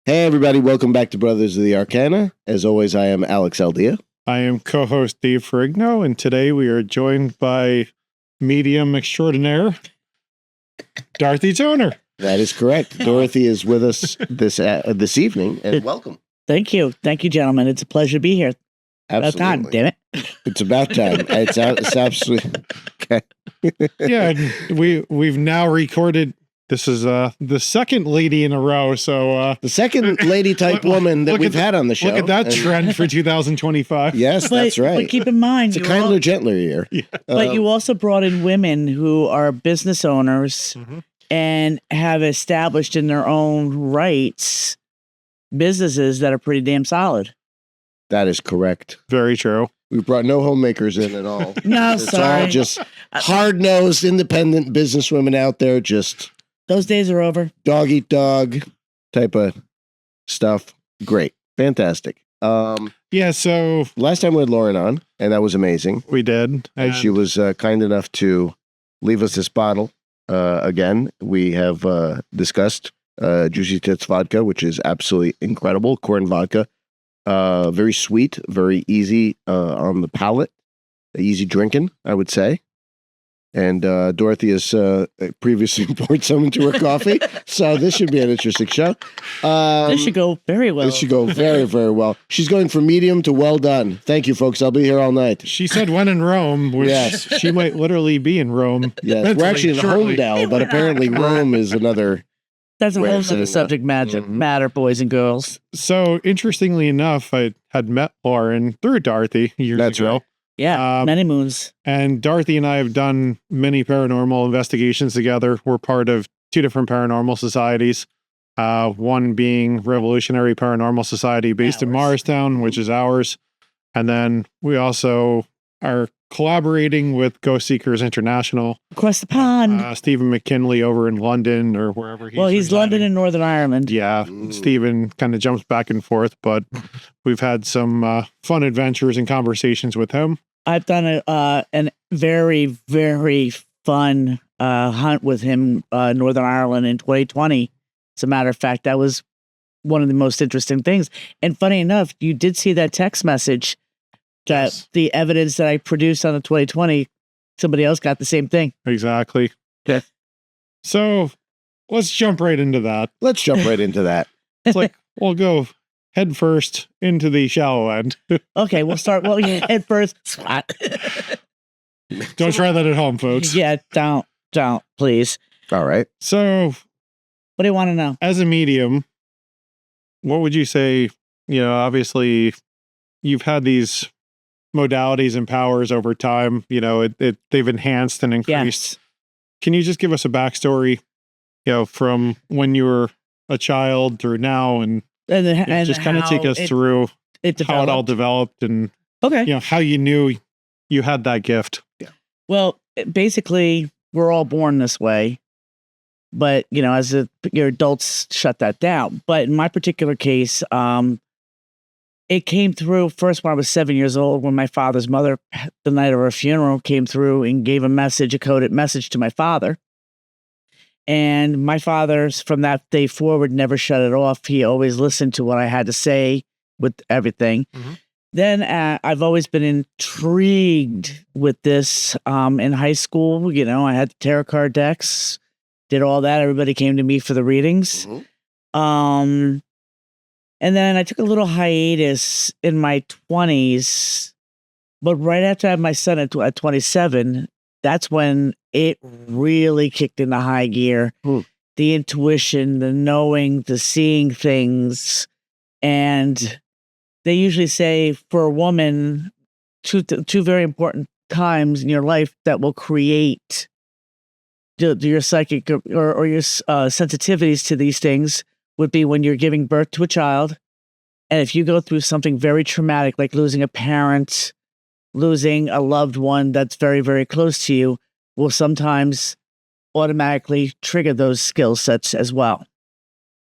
Hey, everybody. Welcome back to Brothers of the Arcana. As always, I am Alex Aldea. I am co-host Dave Ferrigno, and today we are joined by medium extraordinaire, Dorothy Toner. That is correct. Dorothy is with us this evening, and welcome. Thank you. Thank you, gentlemen. It's a pleasure to be here. Absolutely. About time, damn it. It's about time. It's absolutely... Okay. Yeah, we've now recorded... This is the second lady in a row, so... the second lady-type woman that we've had on the show. Look at that trend for 2025. Yes, that's right. But keep in mind... It's a kinder, gentler year. Yeah. But you also brought in women who are business owners and have established in their own rights businesses that are pretty damn solid. That is correct. Very true. We brought no homemakers in at all. No, it's sorry. all just hard-nosed, independent businesswomen out there just... Those days are over. Dog eat dog type of stuff. Great. Fantastic. Yeah, so... Last time we had Lauren on, and that was amazing. We did. And she was kind enough to leave us this bottle. Again, we have discussed Juicy Tits vodka, which is absolutely incredible. Corn vodka. Very sweet, very easy on the palate. Easy drinking, I would say. And Dorothy has previously poured some into her coffee, so this should be an interesting show. This should go very well. This should go very, very well. She's going from medium to well done. Thank you, folks. I'll be here all night. She said when in Rome, which she might literally be in Rome. Yes, we're actually in Homedale, but apparently Rome is another... That's a whole subject matter, boys and girls. So, interestingly enough, I had met Lauren through Dorothy years ago. Right. Yeah, many moons. And Dorothy and I have done many paranormal investigations together. We're part of two different paranormal societies. One being Revolutionary Paranormal Society based in Morristown, which is ours. And then we also are collaborating with Ghost Seekers International. Across the pond. Stephen McKinley over in London or wherever he's he's London and Northern Ireland. Yeah, Stephen kind of jumps back and forth, but we've had some fun adventures and conversations with him. I've done a very, very fun hunt with him, Northern Ireland in 2020. As a matter of fact, that was one of the most interesting things. And funny enough, you did see that text message that the evidence that I produced on the 2020, somebody else got the same thing. Exactly. Okay. So let's jump right into that. It's like, we'll go head first into the shallow end. Okay, we'll start. Well, yeah, head first. Don't try that at home, folks. Yeah, don't, please. All right. So, what do you want to know? As a medium, what would you say? You know, obviously, you've had these modalities and powers over time. You know, they've enhanced and increased. Yes. Can you just give us a backstory? You know, from when you were a child through now, and just kind of take us through how it all developed and you know, how you knew you had that gift. Yeah. Well, basically, we're all born this way, but you know, as your adults shut that down. But in my particular case, it came through first when I was 7 years old, when my father's mother, the night of her funeral, came through and gave a coded message to my father. And my father, from that day forward, never shut it off. He always listened to what I had to say with everything. Then I've always been intrigued with this. In high school, you know, I had the tarot card decks, did all that. Everybody came to me for the readings. And then I took a little hiatus in my 20s. But right after I had my son at 27, that's when it really kicked into high gear. The intuition, the knowing, the seeing things. And they usually say for a woman, two very important times in your life that will create your psychic or your sensitivities to these things would be when you're giving birth to a child. And if you go through something very traumatic, like losing a parent, losing a loved one that's very, very close to you, will sometimes automatically trigger those skill sets as well.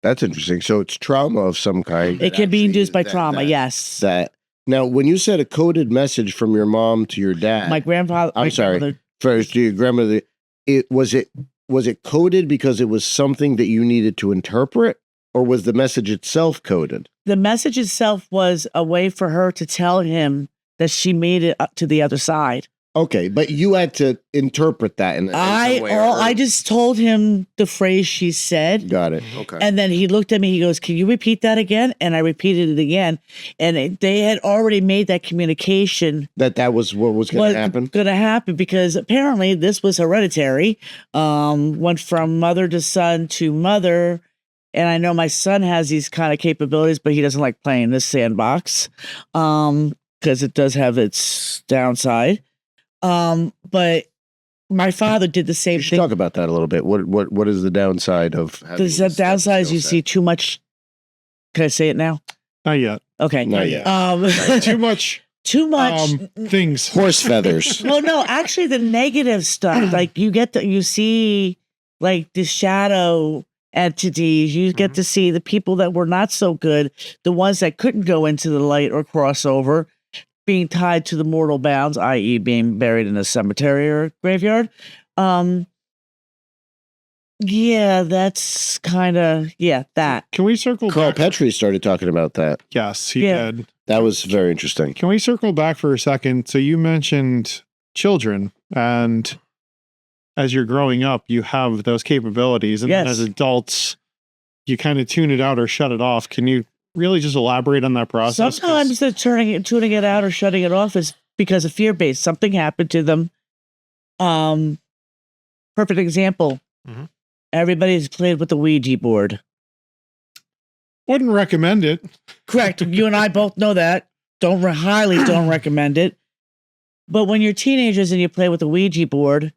That's interesting. So it's trauma of some kind. It can be induced by trauma, yes. Now, when you said a coded message from your mom to your dad, my grandfather. First to your grandmother. Was it coded because it was something that you needed to interpret, or was the message itself coded? The message itself was a way for her to tell him that she made it up to the other side. Okay, but you had to interpret that in some way. I just told him the phrase she said. Got it. Okay. And then he looked at me, he goes, "Can you repeat that again?" And I repeated it again. And they had already made that communication. That was what was going to happen? Going to happen because apparently this was hereditary. Went from mother to son to mother. And I know my son has these kind of capabilities, but he doesn't like playing this sandbox because it does have its downside. But my father did the same thing. Talk about that a little bit. What is the downside of having the downside is you see too much. Can I say it now? Not yet. Okay. Not yet. Too much. Too much things. Horse feathers. Well, no, actually the negative stuff, like you see like the shadow entities, you get to see the people that were not so good, the ones that couldn't go into the light or cross over, being tied to the mortal bounds, i.e. being buried in a cemetery or graveyard. Yeah, that's kind of, that. Can we circle Carl back? Petrie started talking about that. Yes, he did. That was very interesting. Can we circle back for a second? So you mentioned children, and as you're growing up, you have those capabilities. And then as adults, you kind of tune it out or shut it off. Can you really just elaborate on that process? Sometimes the tuning it out or shutting it off is because of fear-based. Something happened to them. Perfect example. Everybody's played with the Ouija board. Wouldn't recommend it. Correct. You and I both know that. Don't recommend it. But when you're teenagers and you play with the Ouija board,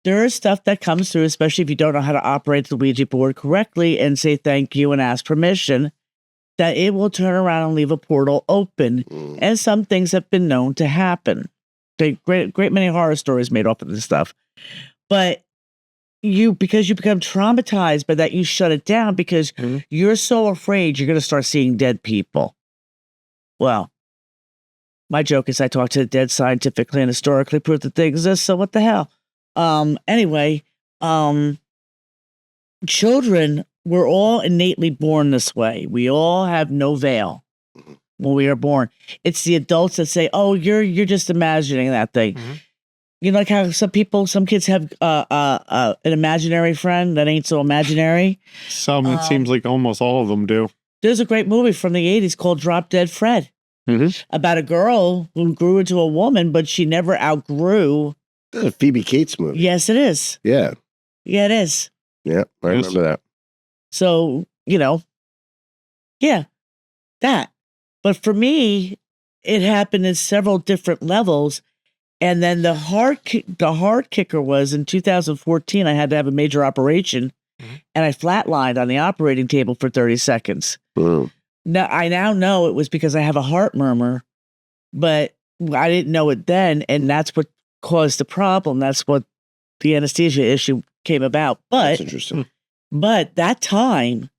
there is stuff that comes through, especially if you don't know how to operate the Ouija board correctly and say thank you and ask permission, that it will turn around and leave a portal open. And some things have been known to happen. Great many horror stories made off of this stuff. But because you become traumatized by that, you shut it down because you're so afraid you're going to start seeing dead people. Well, my joke is I talk to the dead scientifically and historically prove that they exist, so what the hell? Anyway, children, we're all innately born this way. We all have no veil when we are born. It's the adults that say, "Oh, you're just imagining that thing." You know, like how some kids have an imaginary friend that ain't so imaginary. Some, it seems like almost all of them do. There's a great movie from the 80s called Drop Dead Fred about a girl who grew into a woman, but she never outgrew. That's a Phoebe Cates movie. Yes, it is. Yeah. Yeah, it is. Yeah, I remember that. So, that. But for me, it happened in several different levels. And then the hard kicker was in 2014, I had to have a major operation, and I flatlined on the operating table for 30 seconds. Now, I now know it was because I have a heart murmur, but I didn't know it then, and that's what caused the problem. That's what the anesthesia issue came about. But that's interesting. But that time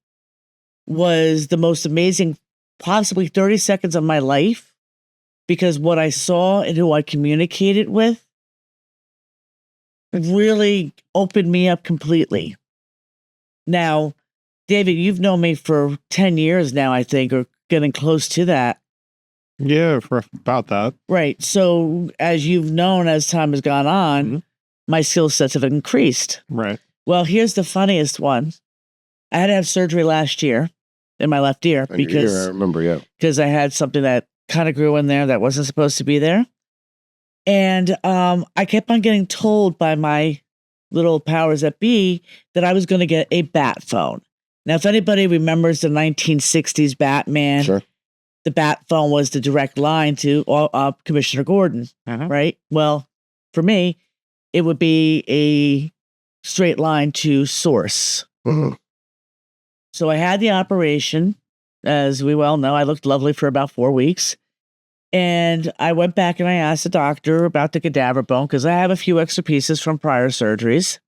was the most amazing, possibly 30 seconds of my life. Because what I saw and who I communicated with really opened me up completely. Now, David, you've known me for 10 years now, I think, or getting close to that. Yeah, for about that. Right. So as you've known, as time has gone on, my skill sets have increased. Right. Well, here's the funniest one. I had to have surgery last year in my left ear because I remember, because I had something that kind of grew in there that wasn't supposed to be there. And I kept on getting told by my little powers that be that I was going to get a bat phone. Now, if anybody remembers the 1960s Batman, the bat phone was the direct line to Commissioner Gordon, right? Well, for me, it would be a straight line to Source. So I had the operation. As we well know, I looked lovely for about 4 weeks. And I went back and I asked the doctor about the cadaver bone because I have a few extra pieces from prior surgeries.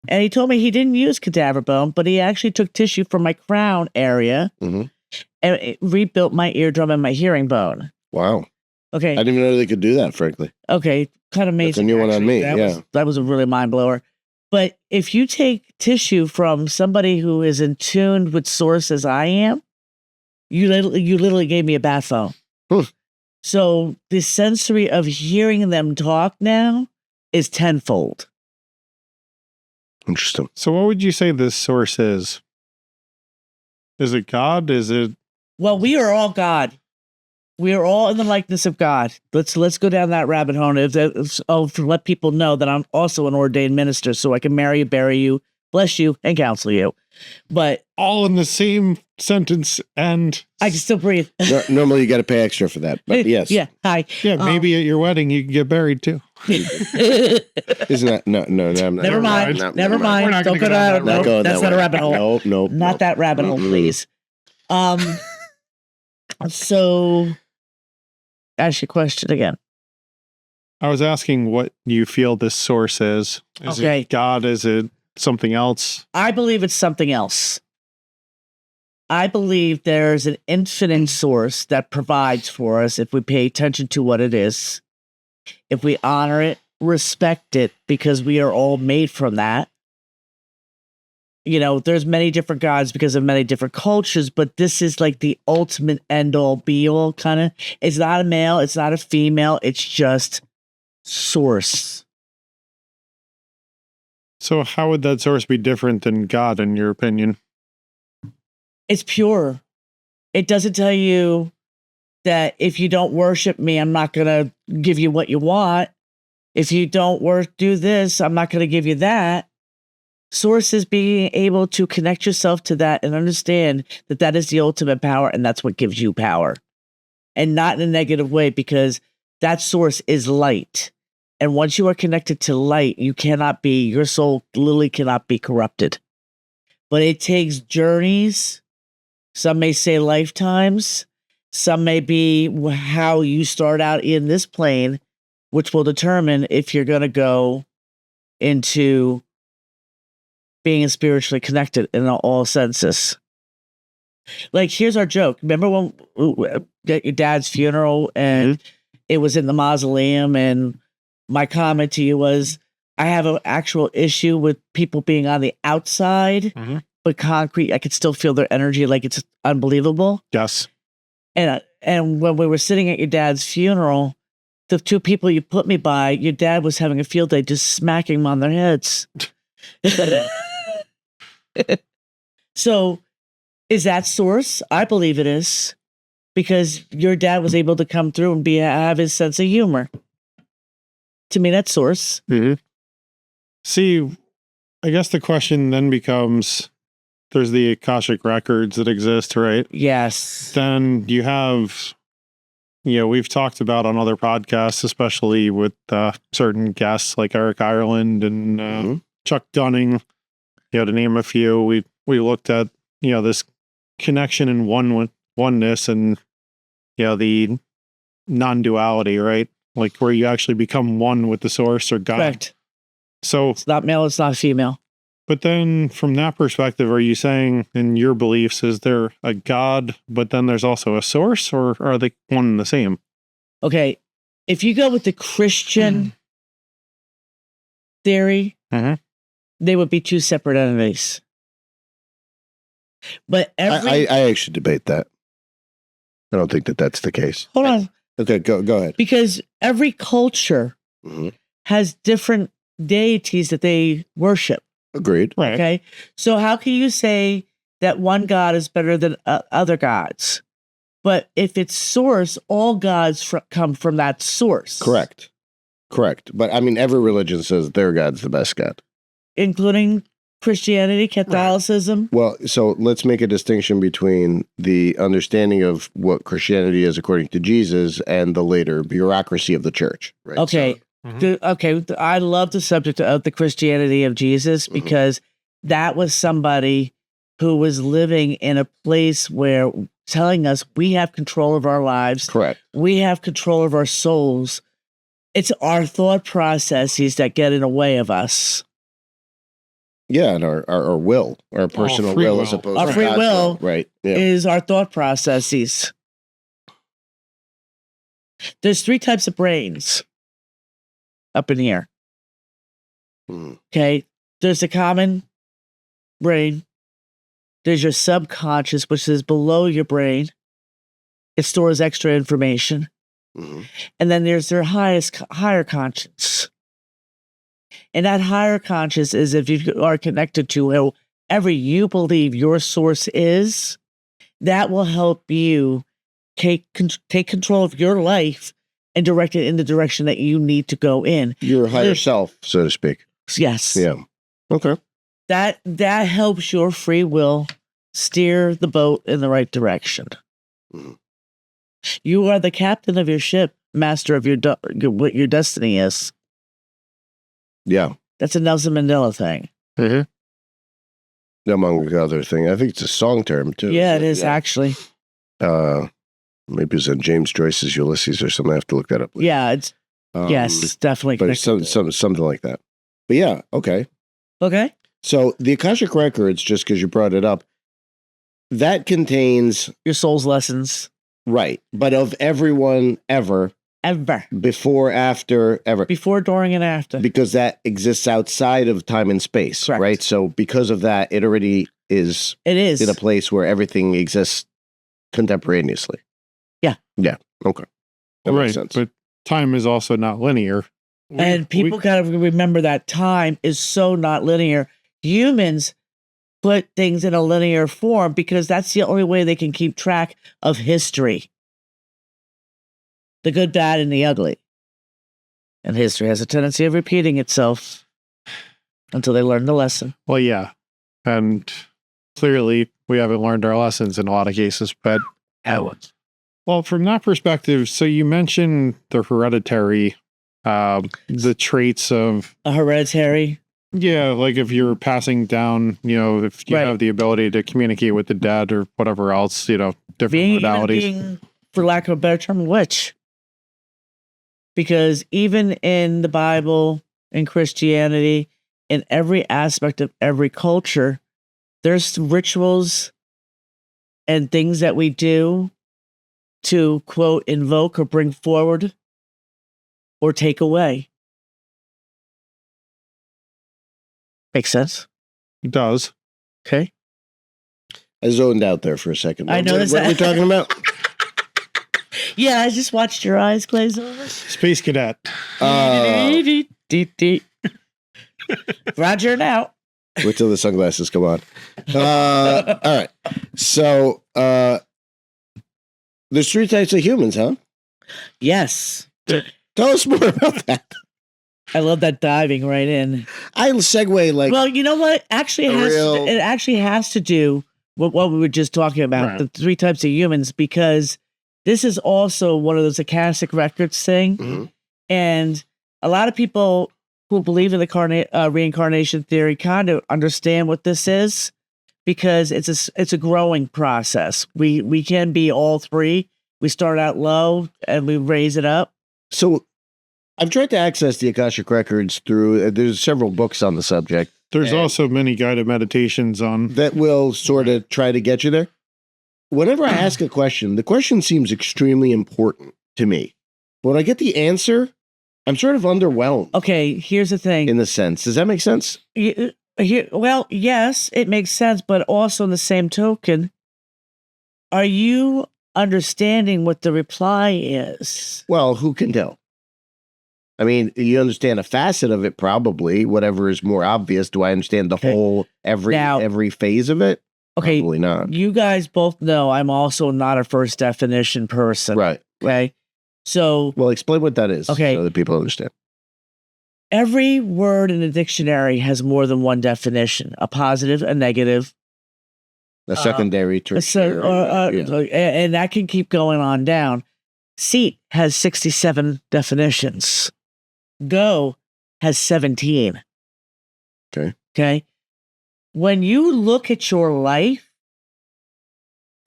And he told me he didn't use cadaver bone, but he actually took tissue from my crown area and it rebuilt my eardrum and my hearing bone. Wow. Okay. I didn't even know they could do that, frankly. Okay. Kind of amazing. That's a new one on me. That was a really mind blower. But if you take tissue from somebody who is in tune with source as I am, you literally gave me a bat phone. So the sensory of hearing them talk now is tenfold. Interesting. So what would you say this source is? Is it God? Is it? Well, we are all God. We are all in the likeness of God. Let's go down that rabbit hole. To let people know that I'm also an ordained minister, so I can marry you, bury you, bless you, and counsel you. But all in the same sentence, and I can still breathe. Normally, you got to pay extra for that, but yes, yeah. Hi. Yeah, maybe at your wedding you can get buried too. Isn't that no? I'm not. Never mind. Never mind. Don't go down. No, that's not a rabbit hole. No, not that rabbit hole, please. So, ask your question again. I was asking what you feel this source is. Is it God? Is it something else? I believe it's something else. I believe there's an infinite source that provides for us if we pay attention to what it is, if we honor it, respect it, because we are all made from that. You know, there's many different gods because of many different cultures, but this is like the ultimate end-all, be-all kind of. It's not a male, it's not a female, it's just source. So how would that source be different than God, in your opinion? It's pure. It doesn't tell you that if you don't worship me, I'm not going to give you what you want. If you don't do this, I'm not going to give you that. Source is being able to connect yourself to that and understand that that is the ultimate power, and that's what gives you power. And not in a negative way, because that source is light. And once you are connected to light, your soul literally cannot be corrupted. But it takes journeys. Some may say lifetimes. Some may be how you start out in this plane, which will determine if you're going to go into being spiritually connected in all senses. Like, here's our joke. Remember when at your dad's funeral and it was in the mausoleum, and my comment to you was, I have an actual issue with people being on the outside, but concrete, I could still feel their energy, like it's unbelievable. Yes. And when we were sitting at your dad's funeral, the two people you put me by, your dad was having a field day just smacking them on their heads. So, is that source? I believe it is, because your dad was able to come through and have his sense of humor. To me, that's source. See, I guess the question then becomes, there's the Akashic records that exist, right? Yes. Then you have, we've talked about on other podcasts, especially with certain guests like Eric Ireland and Chuck Dunning, to name a few. We looked at, this connection and oneness and, the non-duality, right? Like where you actually become one with the source or God. Correct. So it's not male, it's not female. But then from that perspective, are you saying in your beliefs, is there a God, but then there's also a source, or are they one and the same? Okay. If you go with the Christian theory, they would be two separate entities. But I actually debate that. I don't think that that's the case. Hold on. Okay, go ahead. Because every culture has different deities that they worship. Agreed. Right. Okay. So how can you say that one God is better than other gods? But if it's source, all gods come from that source. Correct. But I mean, every religion says their God's the best God, including Christianity, Catholicism. Right. Well, so let's make a distinction between the understanding of what Christianity is according to Jesus and the later bureaucracy of the church. Right. Okay. I love the subject of the Christianity of Jesus, because that was somebody who was living in a place where telling us we have control of our lives. Correct. We have control of our souls. It's our thought processes that get in the way of us. Yeah, and our will, our personal will, as opposed to our free will, right? Yeah. Is our thought processes. There's 3 types of brains up in the air. Okay, There's the common brain. There's your subconscious, which is below your brain. It stores extra information. Mhm. And then there's their higher conscience. And that higher conscious is if you are connected to whoever you believe your source is, that will help you take control of your life and direct it in the direction that you need to go in. Your higher self, so to speak. Yes. Yeah. Okay. That helps your free will steer the boat in the right direction. Mhm. You are the captain of your ship, master of what your destiny is. Yeah. That's a Nelson Mandela thing. Among other things. I think it's a song term, too. Yeah, it is actually. Maybe it's in James Joyce's Ulysses or something. I have to look that up later. Yeah, it's yes, definitely. But it's something like that. But yeah, okay. Okay. So the Akashic Records, just because you brought it up, that contains your soul's lessons. Right. But of everyone ever. Before, after, ever. Before, during, and after. Because that exists outside of time and space. Correct. Right? So because of that, it already is. It is. In a place where everything exists contemporaneously. Yeah. Yeah. Okay. That makes sense. But time is also not linear. And people got to remember that time is so not linear. Humans put things in a linear form because that's the only way they can keep track of history. The good, bad, and the ugly. And history has a tendency of repeating itself until they learn the lesson. Well, yeah. And clearly, we haven't learned our lessons in a lot of cases, but... Well, from that perspective, so you mentioned the hereditary, the traits of... A hereditary? Yeah, like if you're passing down, if you have the ability to communicate with the dead or whatever else, different modalities. Being, for lack of a better term, witch. Because even in the Bible, in Christianity, in every aspect of every culture, there's rituals and things that we do to, quote, invoke or bring forward or take away. Makes sense? It does. Okay. I zoned out there for a second. I noticed what are we talking about? Yeah, I just watched your eyes glaze over. Space Cadet. Roger now. Wait till the sunglasses come on. All right. So there's 3 types of humans, huh? Yes. Tell us more about that. I love that diving right in. I'll segue like. Well, you know what? Actually, it actually has to do with what we were just talking about, the 3 types of humans, because this is also one of those Akashic Records thing. Mm-hmm. And a lot of people who believe in the reincarnation theory kind of understand what this is because it's a growing process. We can be all 3. We start out low and we raise it up. So I've tried to access the Akashic Records through, there's several books on the subject. There's also many guided meditations on. That will sort of try to get you there. Whenever I ask a question, the question seems extremely important to me. When I get the answer, I'm sort of underwhelmed. Okay, here's the thing. In the sense. Does that make sense? Well, yes, it makes sense, but also in the same token, are you understanding what the reply is? Well, who can tell? I mean, you understand a facet of it, probably. Whatever is more obvious. Do I understand the whole, every phase of it? Okay, probably not. You guys both know I'm also not a first definition person. Right. Okay. So, well, explain what that is, okay, so that people understand. Every word in a dictionary has more than one definition: a positive, a negative, a secondary, tertiary, and that can keep going on down. Seat has 67 definitions. Go has 17. Okay. Okay. When you look at your life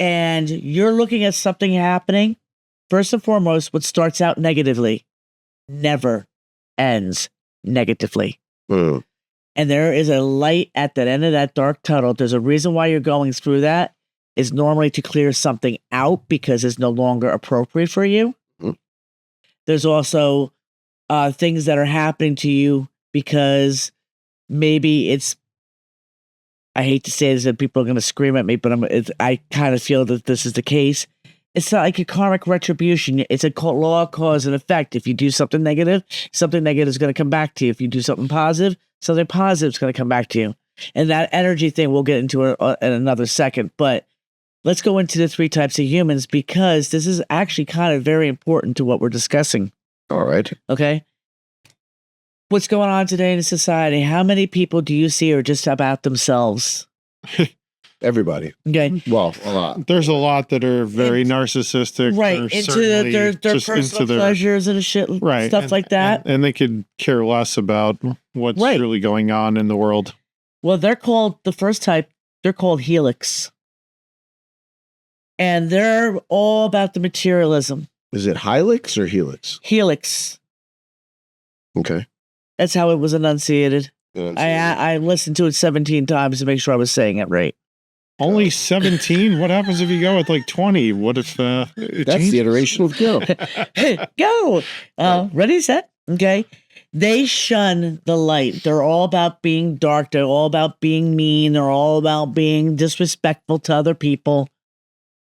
and you're looking at something happening, first and foremost, what starts out negatively never ends negatively. Mm. And there is a light at the end of that dark tunnel. There's a reason why you're going through that. Is normally to clear something out because it's no longer appropriate for you. Mm. There's also things that are happening to you because maybe it's, I hate to say this and people are going to scream at me, but I kind of feel that this is the case. It's not like a karmic retribution. It's a law of cause and effect. If you do something negative is going to come back to you. If you do something positive is going to come back to you. And that energy thing we'll get into in another second. But let's go into the 3 types of humans, because this is actually kind of very important to what we're discussing. All right. Okay. What's going on today in society? How many people do you see are just about themselves? Everybody. Okay. Well, a lot. There's a lot that are very narcissistic. Right. Into their personal pleasures and shit, stuff like that. And they could care less about what's really going on in the world. Well, they're called, the first type, they're called Helix. And they're all about the materialism. Is it Helix or Helix? Helix. Okay. That's how it was enunciated. I listened to it 17 times to make sure I was saying it right. Only 17? What happens if you go with like 20? What if that's the iteration of go. Go. Ready, set? Okay. They shun the light. They're all about being dark. They're all about being mean. They're all about being disrespectful to other people.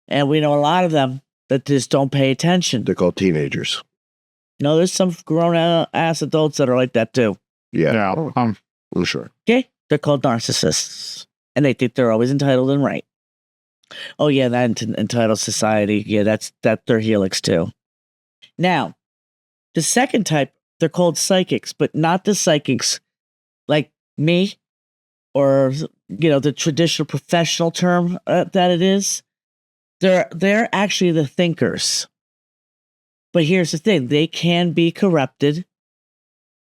And we know a lot of them that just don't pay attention. They're called teenagers. No, there's some grown-ass adults that are like that too. Yeah. I'm sure. Okay? They're called narcissists. And they think they're always entitled and right. Oh, yeah, that entitled society. Yeah, that's their Helix too. Now, the second type, they're called psychics, but not the psychics like me or, the traditional professional term that it is. They're actually the thinkers. But here's the thing. They can be corrupted,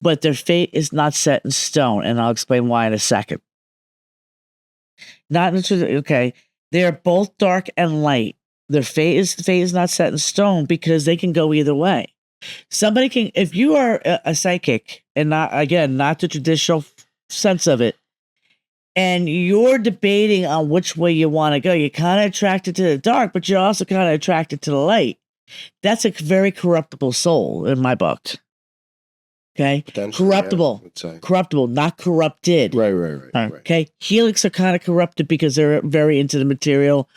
but their fate is not set in stone. And I'll explain why in a second. Okay. They are both dark and light. Their fate is not set in stone because they can go either way. Somebody can, if you are a psychic, and not the traditional sense of it, and you're debating on which way you want to go, you're kind of attracted to the dark, but you're also kind of attracted to the light. That's a very corruptible soul in my book. Okay? Corruptible. Yeah, corruptible, not corrupted. Right. Okay? Helix are kind of corrupted because they're very into the material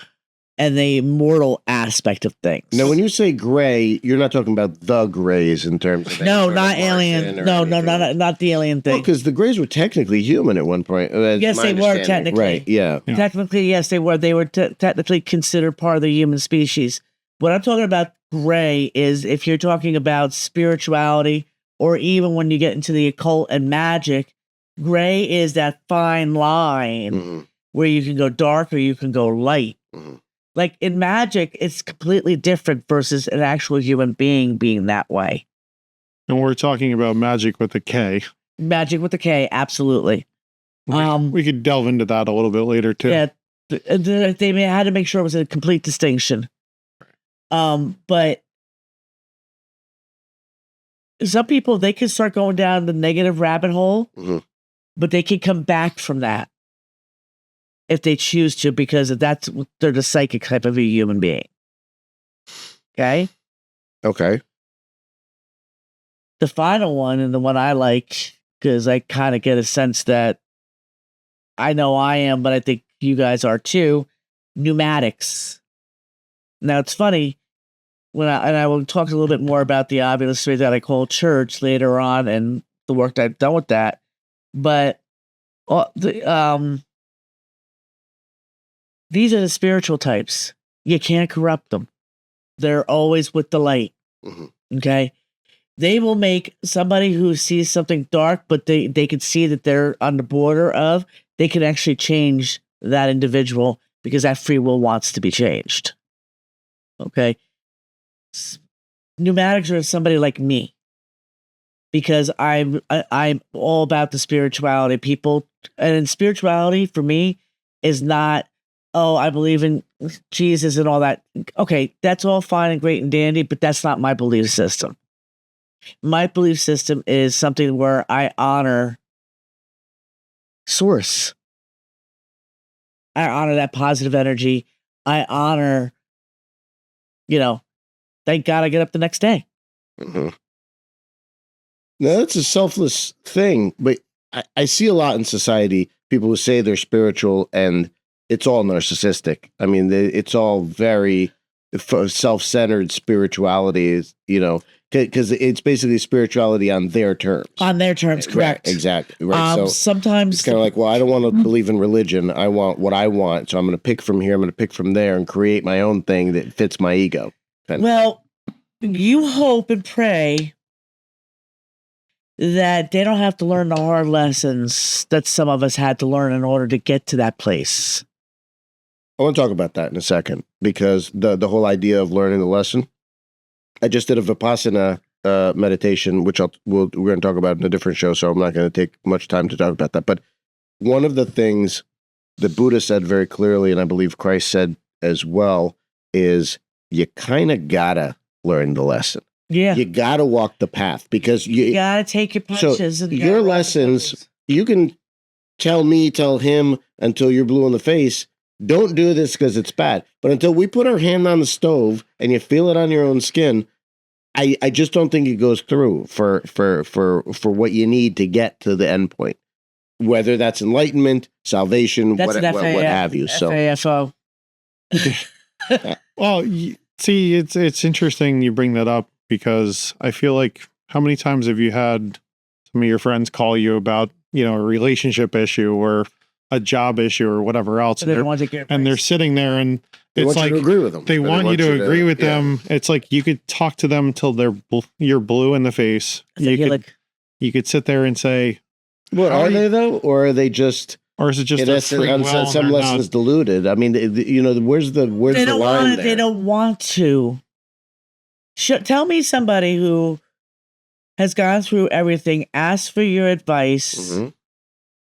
and the mortal aspect of things. Now, when you say gray, you're not talking about the grays in terms of... No, not alien. No, not the alien thing. Because the grays were technically human at one point. Yes, they were technically. Right, yeah. Technically, yes, they were. They were technically considered part of the human species. What I'm talking about gray is if you're talking about spirituality, or even when you get into the occult and magic, gray is that fine line where you can go dark or you can go light. Like in magic, it's completely different versus an actual human being that way. And we're talking about magic with a K. Magic with a K, absolutely. We could delve into that a little bit later too. Yeah, they had to make sure it was a complete distinction. But some people, they can start going down the negative rabbit hole, but they can come back from that if they choose to, because they're the psychic type of a human being. Okay? Okay. The final one, and the one I like, because I kind of get a sense that I know I am, but I think you guys are too, pneumatics. Now, it's funny, I will talk a little bit more about the obvious way that I call church later on and the work that I've done with that. But these are the spiritual types. You can't corrupt them. They're always with the light. Okay? They will make somebody who sees something dark, but they can see that they're on the border of, they can actually change that individual because that free will wants to be changed. Okay? Pneumatics are somebody like me because I'm all about the spirituality. People, and spirituality for me is not, oh, I believe in Jesus and all that. Okay, that's all fine and great and dandy, but that's not my belief system. My belief system is something where I honor source. I honor that positive energy. I honor, thank God I get up the next day. Now, that's a selfless thing, but I see a lot in society, people who say they're spiritual and it's all narcissistic. I mean, it's all very self-centered spirituality, because it's basically spirituality on their terms. On their terms, correct. Right, exactly. Right. So sometimes it's kind of like, well, I don't want to believe in religion. I want what I want. So I'm going to pick from here. I'm going to pick from there and create my own thing that fits my ego. Well, you hope and pray that they don't have to learn the hard lessons that some of us had to learn in order to get to that place. I want to talk about that in a second, because the whole idea of learning the lesson. I just did a Vipassana meditation, which we're going to talk about in a different show, so I'm not going to take much time to talk about that. But one of the things the Buddha said very clearly, and I believe Christ said as well, is you kind of gotta learn the lesson. Yeah, you gotta walk the path, because you gotta take your punches. So your lessons, you can tell him until you're blue in the face. Don't do this because it's bad. But until we put our hand on the stove and you feel it on your own skin, I just don't think it goes through for what you need to get to the end point. Whether that's enlightenment, salvation, what have you. So FAFO. Well, see, it's interesting you bring that up, because I feel like, how many times have you had some of your friends call you about, a relationship issue or a job issue or whatever else, and they're sitting there and it's like, you to agree with them. They want you to agree with them. It's like you could talk to them till you're blue in the face. You could sit there and say, "What are they though, or are they just?" Or is it just some lessons diluted? I mean, where's the line there? They don't want to. Tell me somebody who has gone through everything, asked for your advice,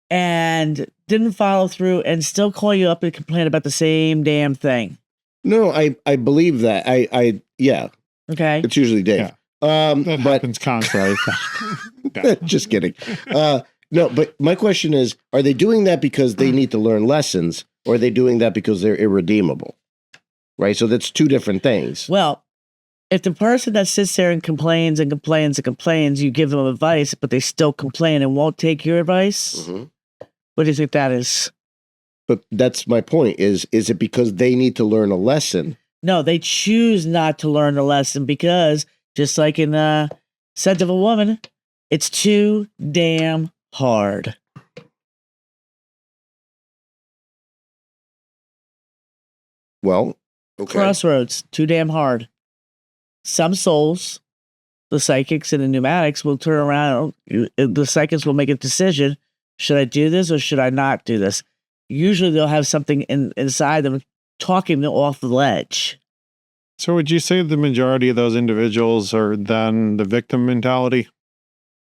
and didn't follow through, and still call you up and complain about the same damn thing. No, I believe that. Yeah. Okay. It's usually Dave. Yeah. That happens constantly. Just kidding. No, but my question is, are they doing that because they need to learn lessons, or are they doing that because they're irredeemable? Right? So that's two different things. Well, if the person that sits there and complains and complains and complains, you give them advice, but they still complain and won't take your advice, what do you think that is? But that's my point. Is it because they need to learn a lesson? No, they choose not to learn a lesson because, just like in Scent of a Woman, it's too damn hard. Well, okay. Crossroads, too damn hard. Some souls, the psychics and the pneumatics, will turn around. The psychics will make a decision. Should I do this or should I not do this? Usually they'll have something inside them talking them off the ledge. So would you say the majority of those individuals are then the victim mentality?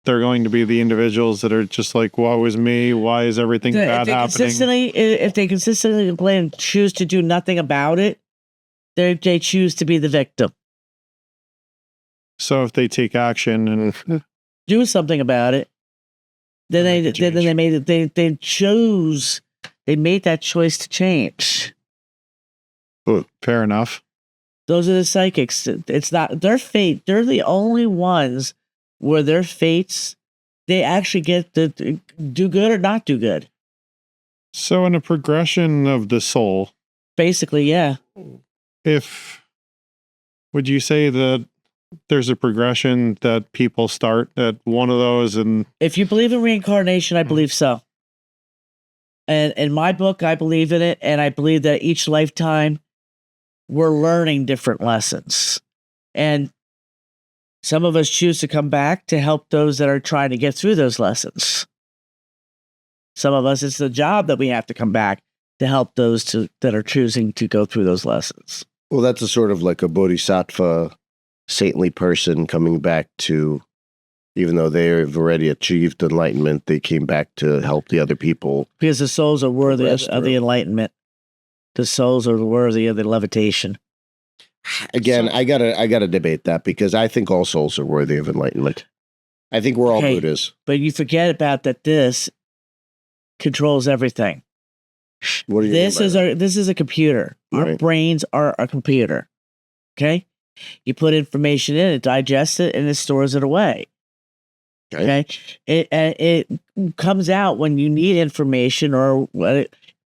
They're going to be the individuals that are just like, woe is me, why is everything bad happening? If they consistently complain and choose to do nothing about it, they choose to be the victim. So if they take action and do something about it, then they made that choice to change. Fair enough. Those are the psychics. It's not their fate. They're the only ones where their fates, they actually get to do good or not do good. So in a progression of the soul, basically, yeah. Would you say that there's a progression that people start at one of those? And if you believe in reincarnation, I believe so. And in my book, I believe in it, and I believe that each lifetime we're learning different lessons. And some of us choose to come back to help those that are trying to get through those lessons. Some of us, it's the job that we have to come back to help those that are choosing to go through those lessons. Well, that's a sort of like a bodhisattva, saintly person coming back to, even though they've already achieved enlightenment, they came back to help the other people. Because the souls are worthy of the enlightenment. The souls are worthy of the levitation. Again, I gotta debate that, because I think all souls are worthy of enlightenment. I think we're all Buddhas. But you forget about that this controls everything. What do you this is a computer. Our brains are a computer. Okay? You put information in, it digests it, and it stores it away. Okay. It comes out when you need information, or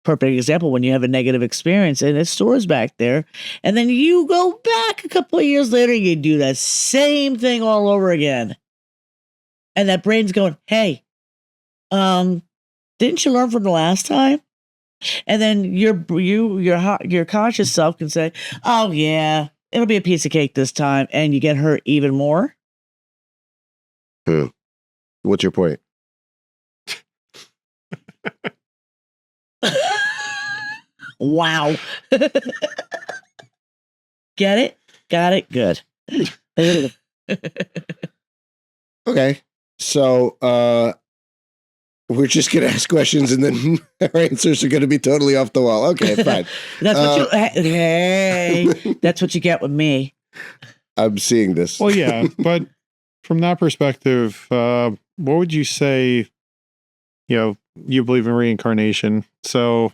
perfect example, when you have a negative experience, and it stores back there. And then you go back a couple of years later, you do that same thing all over again. And that brain's going, hey, didn't you learn from the last time? And then your conscious self can say, oh yeah, it'll be a piece of cake this time. And you get hurt even more. What's your point? Wow. Get it? Got it? Good. Okay. So we're just going to ask questions and then our answers are going to be totally off the wall. Okay, fine. That's what you get with me. I'm seeing this. Well, yeah, but from that perspective, what would you say, you believe in reincarnation. So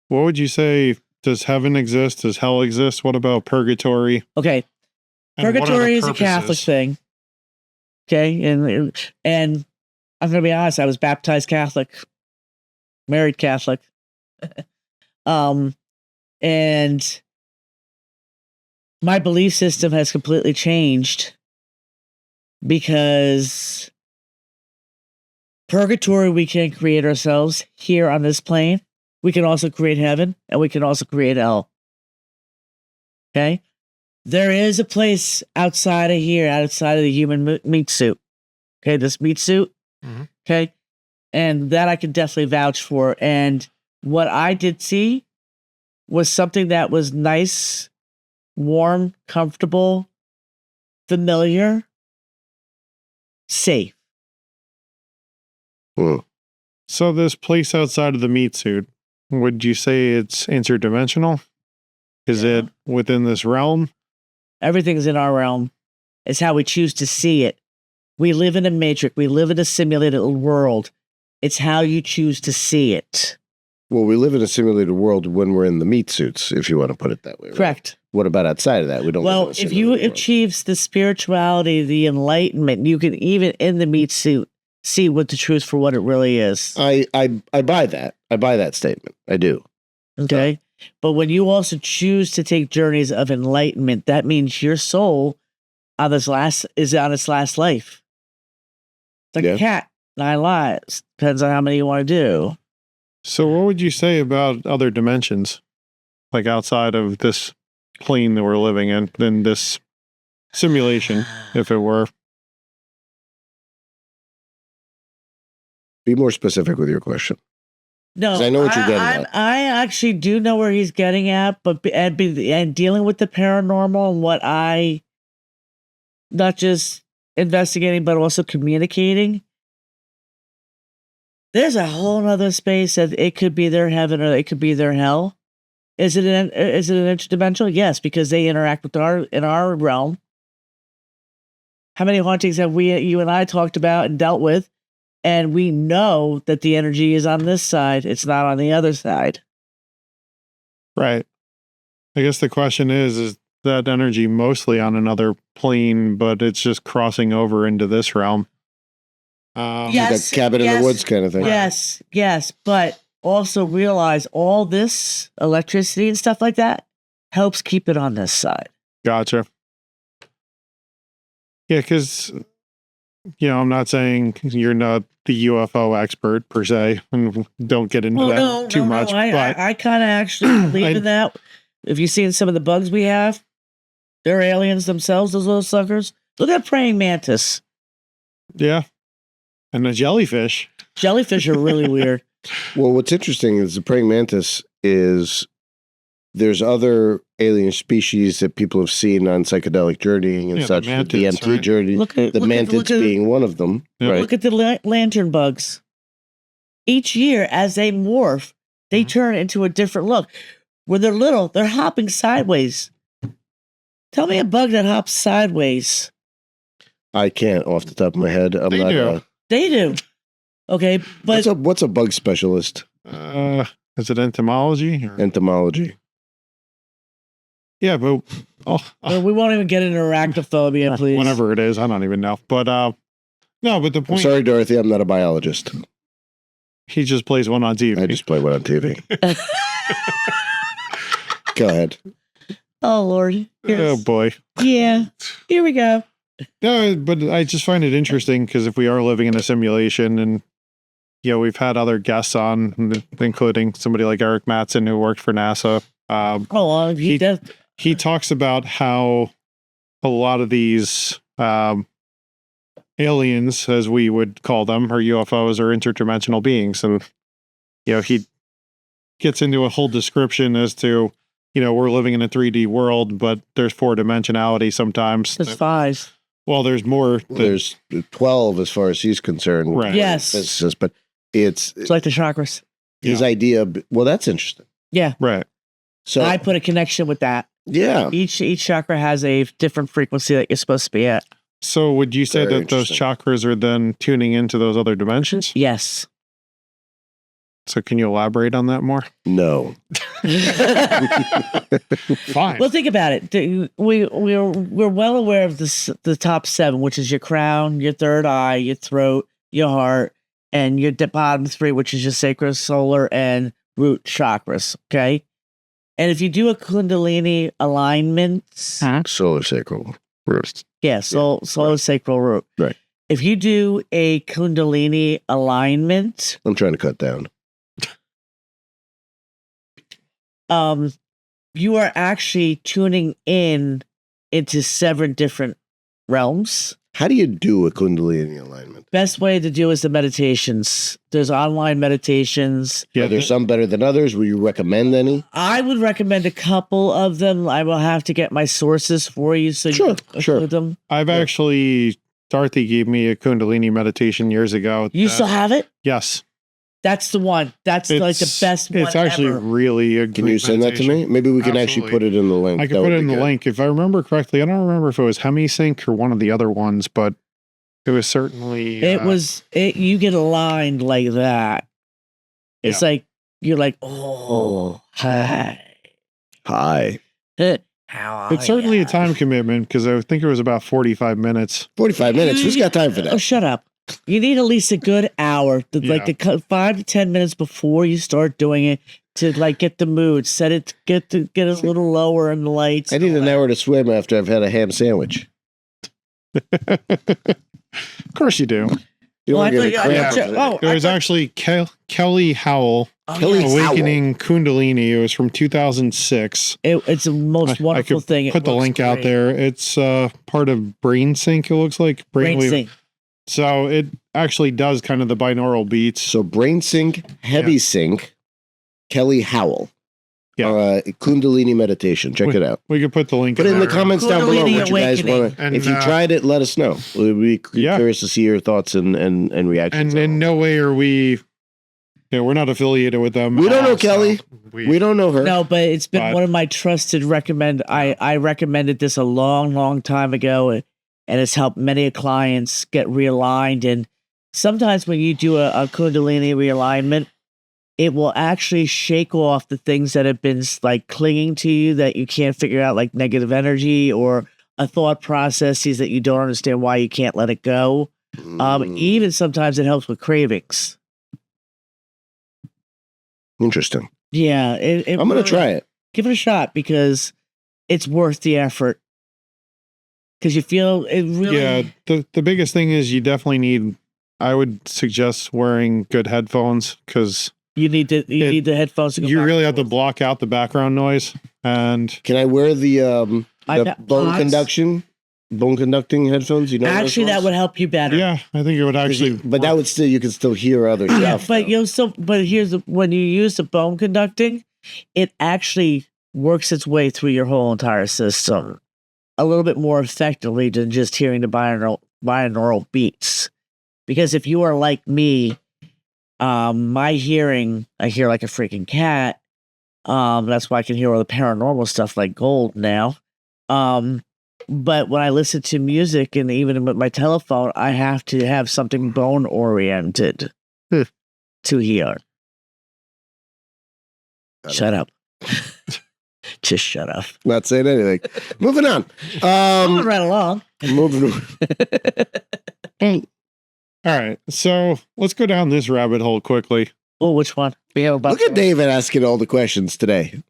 what would you say? Does heaven exist? Does hell exist? What about purgatory? Okay. Purgatory is a Catholic thing. Okay. And I'm going to be honest, I was baptized Catholic, married Catholic. And my belief system has completely changed because purgatory we can create ourselves here on this plane. We can also create heaven, and we can also create hell. Okay? There is a place outside of here, outside of the human meat suit. Okay, this meat suit. Mm-hmm. Okay? And that I can definitely vouch for. And what I did see was something that was nice, warm, comfortable, familiar, safe. So this place outside of the meat suit, would you say it's interdimensional? Is it within this realm? Everything's in our realm. It's how we choose to see it. We live in a matrix. We live in a simulated world. It's how you choose to see it. Well, we live in a simulated world when we're in the meat suits, if you want to put it that way. Right? Correct. What about outside of that? We don't. Well, if you achieve the spirituality, the enlightenment, you can even in the meat suit see what the truth for what it really is. I buy that. I buy that statement. I do. Okay. But when you also choose to take journeys of enlightenment, that means your soul is on its last life. It's like a cat, 9 lives. Depends on how many you want to do. So what would you say about other dimensions? Like outside of this plane that we're living in this simulation, if it were? Be more specific with your question. No, I know what you're getting at. I actually do know where he's getting at, but and dealing with the paranormal and what I, not just investigating, but also communicating. There's a whole nother space that it could be their heaven or it could be their hell. Is it an interdimensional? Yes, because they interact with in our realm. How many hauntings have you and I talked about and dealt with? And we know that the energy is on this side. It's not on the other side. Right. I guess the question is that energy mostly on another plane, but it's just crossing over into this realm? Yes. That cabin in the woods kind of thing. Yes. But also realize all this electricity and stuff like that helps keep it on this side. Gotcha. Yeah, because, I'm not saying you're not the UFO expert per se, and don't get into that too much. But I kind of actually believe in that. If you've seen some of the bugs we have, they're aliens themselves, those little suckers. Look at praying mantis. Yeah. And the jellyfish. Jellyfish are really weird. Well, what's interesting is the praying mantis is there's other alien species that people have seen on psychedelic journeying and such. The DMT journey. The mantids being one of them. Yeah. Right? Look at the lantern bugs. Each year, as they morph, they turn into a different look. When they're little, they're hopping sideways. Tell me a bug that hops sideways. I can't off the top of my head. They do. Okay, but what's a bug specialist? Is it entomology? Entomology. Yeah, but we won't even get into arachnophobia, please. Whenever it is, I don't even know. But No, but the I'm point, sorry, Dorothy, I'm not a biologist. he just plays one on TV. I just play one on TV. Go ahead. Oh, Lord. Oh, boy. Yeah. Here we go. No, but I just find it interesting because if we are living in a simulation and, we've had other guests on, including somebody like Eric Mattson who worked for NASA. He talks about how a lot of these aliens, as we would call them, or UFOs, or interdimensional beings. And, he gets into a whole description as to, we're living in a 3D world, but there's 4-dimensionality sometimes. There's 5. Well, there's more. There's 12 as far as he's concerned. Right. Yes. But it's like the chakras. His idea. Well, that's interesting. Yeah. Right. So I put a connection with that. Yeah. Each chakra has a different frequency that you're supposed to be at. So would you say Very that those interesting. chakras are then tuning into those other dimensions? Yes. So can you elaborate on that more? No. Fine. Well, think about it. We're well aware of the top 7, which is your crown, your third eye, your throat, your heart, and your bottom 3, which is your sacral, solar, and root chakras. Okay. And if you do a Kundalini alignment, Solar sacral root. yeah, solar sacral root. Right. If you do a Kundalini alignment, I'm trying to cut down. you are actually tuning in into 7 different realms. How do you do a Kundalini alignment? Best way to do is the meditations. There's online meditations. Yeah, Are there some better than others? Will you recommend any? I would recommend a couple of them. I will have to get my sources for you so you can include them. I've actually, Dorothy gave me a Kundalini meditation years ago. You still have it? Yes. That's the one. That's like the best one It's actually ever. really a Can you send that to me? Maybe we can actually put it in the link. I can put it in the link. If I remember correctly, I don't remember if it was HemiSync or one of the other ones, but it was certainly... you get aligned like that. It's like, you're like, oh, hi. Hi. How It's certainly a time commitment because I think it was about 45 minutes. 45 minutes. Who's got time for that? Oh, shut up. You need at least a good hour, like the 5 to 10 minutes before you start doing it to like get the mood, set it, get a little lower in the lights. I need an hour to swim after I've had a ham sandwich. Of course you do. You Well, don't I get a thought- cramp. yeah, It was actually Kelly Howell, Kelly Awakening Kundalini. It was from 2006. It's the most wonderful thing. Put the link out there. It's part of BrainSync, it looks like. BrainSync. So it actually does kind of the binaural beats. So BrainSync, HeavySync, Kelly Howell. Kundalini meditation. Check it out. We could put the link Put it in the there. comments down below what you guys want. And, If you tried it, let us know. We'll be curious to see your thoughts and reactions. And in no way are we... we're not affiliated with them. We don't know Kelly. We don't know her. No, but it's been one of my trusted recommend. I recommended this a long, long time ago, and it's helped many clients get realigned. And sometimes when you do a Kundalini realignment, it will actually shake off the things that have been like clinging to you that you can't figure out, like negative energy or a thought processes that you don't understand why you can't let it go. Even sometimes it helps with cravings. Interesting. Yeah, I'm going to try it. Give it a shot because it's worth the effort. Because you feel it really. Yeah, the biggest thing is you definitely need. I would suggest wearing good headphones because you need the headphones. To go you back really and have to forth. block out the background noise. And can I wear the iPods? bone conducting headphones? You know, Actually, that would help you better. yeah, I think it would actually. But that would still, you could still hear other stuff. But when you use the bone conducting, it actually works its way through your whole entire system a little bit more effectively than just hearing the binaural beats. Because if you are like me, my hearing, I hear like a freaking cat. That's why I can hear all the paranormal stuff like gold now. But when I listen to music and even with my telephone, I have to have something bone oriented to hear. Shut up. Just shut up. Not saying anything. Moving on. Moving right along. Moving. All right. So let's go down this rabbit hole quickly. Oh, which one? We have about Look at David asking all the questions today.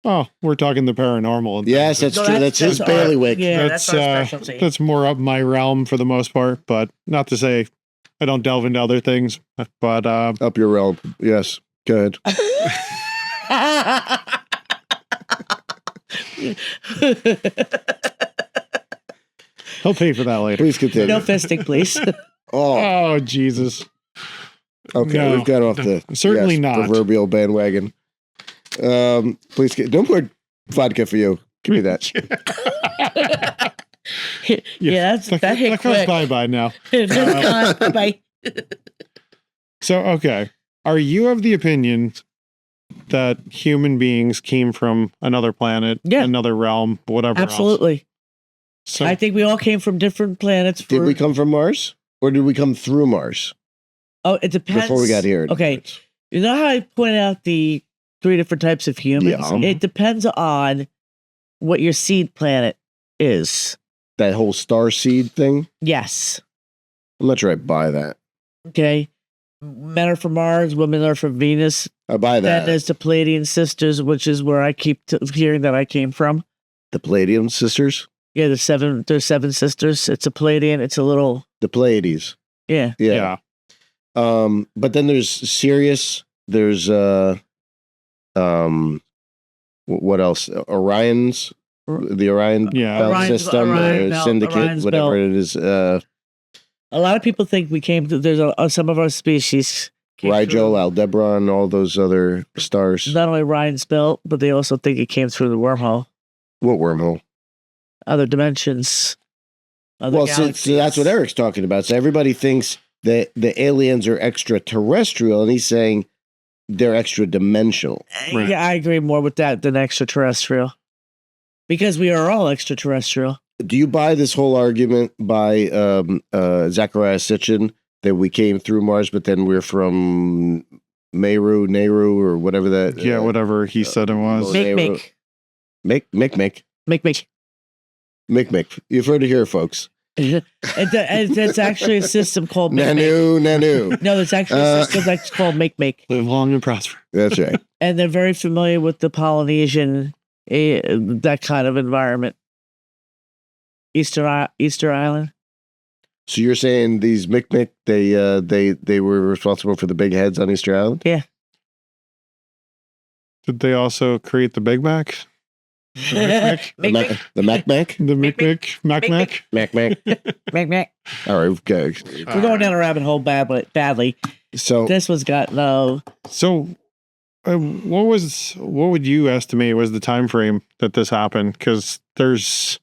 Oh, we're talking the paranormal. And Yes, things. that's true. That's his bailiwick. Yeah, that's that's our specialty. that's more up my realm for the most part, but not to say I don't delve into other things. But Up your realm. Yes. Go ahead. he'll pay for that later. Please continue. No fisting, please. Oh, Oh, Jesus. okay. No, We've got off the certainly not. proverbial bandwagon. Please, no more vodka for you. Give me that. Yeah, that hit goes quick. bye-bye now. Bye. So, okay. Are you of the opinion that human beings came from another planet, Yeah. another realm, whatever else? Absolutely. So, I think we all came from different planets. Did we come from Mars? Or did we come through Mars Oh, it depends. before we got here? Okay. You know how I point out the 3 different types of humans? Yeah. It depends on what your seed planet is. That whole star seed thing? Yes. I'm not sure I buy that. Okay. Men are from Mars, women are from Venus. I buy that. Then there's the Palladian sisters, which is where I keep hearing that I came from. The Palladium sisters? Yeah, there's 7 sisters. It's a Palladian. It's a little, The Pleiades. yeah. Yeah. yeah. But then there's Sirius. There's what else? Orion's, the Orion Yeah. belt Orion's- system, Orion belt, syndicate, Orion's whatever belt. it is. A lot of people think we came to, there's some of our species. came Rigel, through Aldebaran, all those other stars. Not only Ryan's belt, but they also think it came through the wormhole, What wormhole? other dimensions. Other Well, so that's galaxies. what Eric's talking about. So everybody thinks that the aliens are extraterrestrial, and he's saying they're extra dimensional. Right. Yeah, I agree more with that than extraterrestrial. Because we are all extraterrestrial. Do you buy this whole argument by Zachariah Sitchin that we came through Mars, but then we're from Meru, Nehru, or whatever that? Yeah, whatever he said it was. Well, Make. Mick. You've heard it here, folks. It's actually a system called Make. Nanu. No, it's actually a system that's called Make. Live long and prosper. That's right. And they're very familiar with the Polynesian, that kind of environment. Easter Island. So you're saying these Mick, they were responsible for the big heads on Easter Island? Yeah. Did they also create the Big Mac? Make. The Mac? The Mac. All right, okay. We're going down a rabbit hole badly. So This one's got no. So, what would you estimate was the time frame that this happened? Because there's